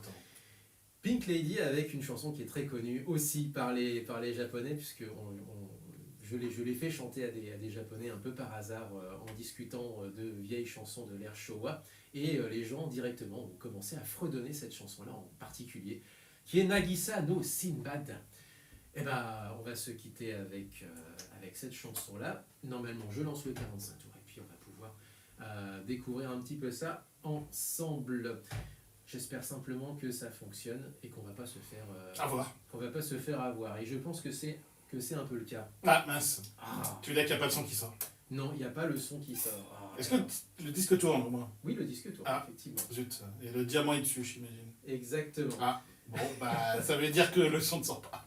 B: Pink Lady avec une chanson qui est très connue aussi par les Japonais, puisque je l'ai fait chanter à des Japonais un peu par hasard en discutant de vieilles chansons de l'ère Showa, et les gens directement ont commencé à fredonner cette chanson-là en particulier, qui est Nagisa no Sinbad. Et on va se quitter avec cette chanson-là. Normalement, je lance le 45 tours et puis on va pouvoir découvrir un petit peu ça ensemble. J'espère simplement que ça fonctionne et qu'on va pas se faire avoir. Et je pense que c'est un peu le cas.
D: Ah mince. Tu veux dire qu'il n'y a pas de son qui sort?
B: Non, il n'y a pas le son qui sort.
D: Est-ce que le disque tourne au moins?
B: Oui, le disque tourne, effectivement.
D: Zut. Et le diamant est dessus, j'imagine.
B: Exactement.
D: Bon, ça veut dire que le son ne sort pas.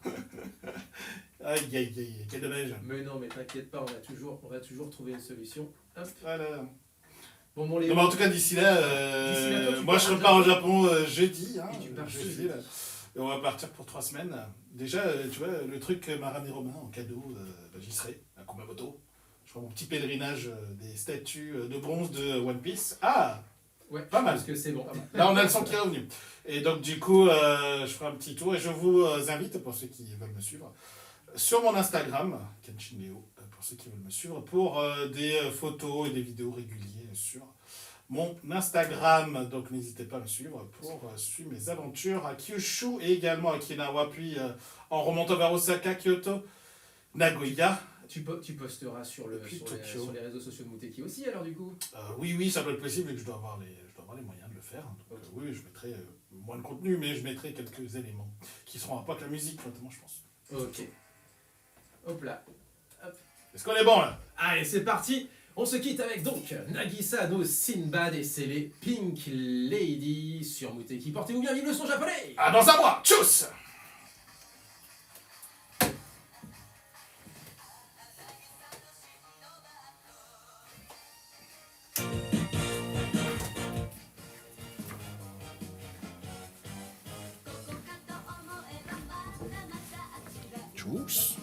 D: Aïe, quel dommage.
B: Mais non, mais t'inquiète pas, on va toujours trouver une solution. Hop.
D: Voilà.
B: Bon, les...
D: Non, mais en tout cas, d'ici là, moi je repars au Japon jeudi.
B: Et tu pars
D: jeudi, là. Et on va partir pour 3 semaines. Déjà, tu vois, le truc m'a ramené Romain en cadeau, j'y serai, à Kumamoto. Je ferai mon petit pèlerinage des statues de bronze de One Piece.
B: Ouais,
D: pas mal.
B: Parce que c'est bon.
D: Là, on a le son qui est revenu. Et donc, du coup, je ferai un petit tour et je vous invite, pour ceux qui veulent me suivre, sur mon Instagram, Kenshin Leo, pour ceux qui veulent me suivre, pour des photos et des vidéos réguliers sur mon Instagram. Donc n'hésitez pas à me suivre pour suivre mes aventures à Kyushu et également à Okinawa, puis en remontant vers Osaka, Kyoto, Nagoya.
B: Tu posteras sur les réseaux sociaux de Muteki aussi, alors du coup?
D: Oui, ça doit être possible et que je dois avoir les moyens de le faire. Donc, oui, je mettrai moins de contenu, mais je mettrai quelques éléments qui seront à pas que la musique, notamment, je pense.
B: Ok. Hop là. Hop.
D: Est-ce qu'on est bon là?
B: Allez, c'est parti. On se quitte avec donc Nagisa no Sinbad et c'est les Pink Lady sur Muteki. Portez-vous bien, vive le son japonais!
D: Ah, dans un mois! Tchuss! Tchuss!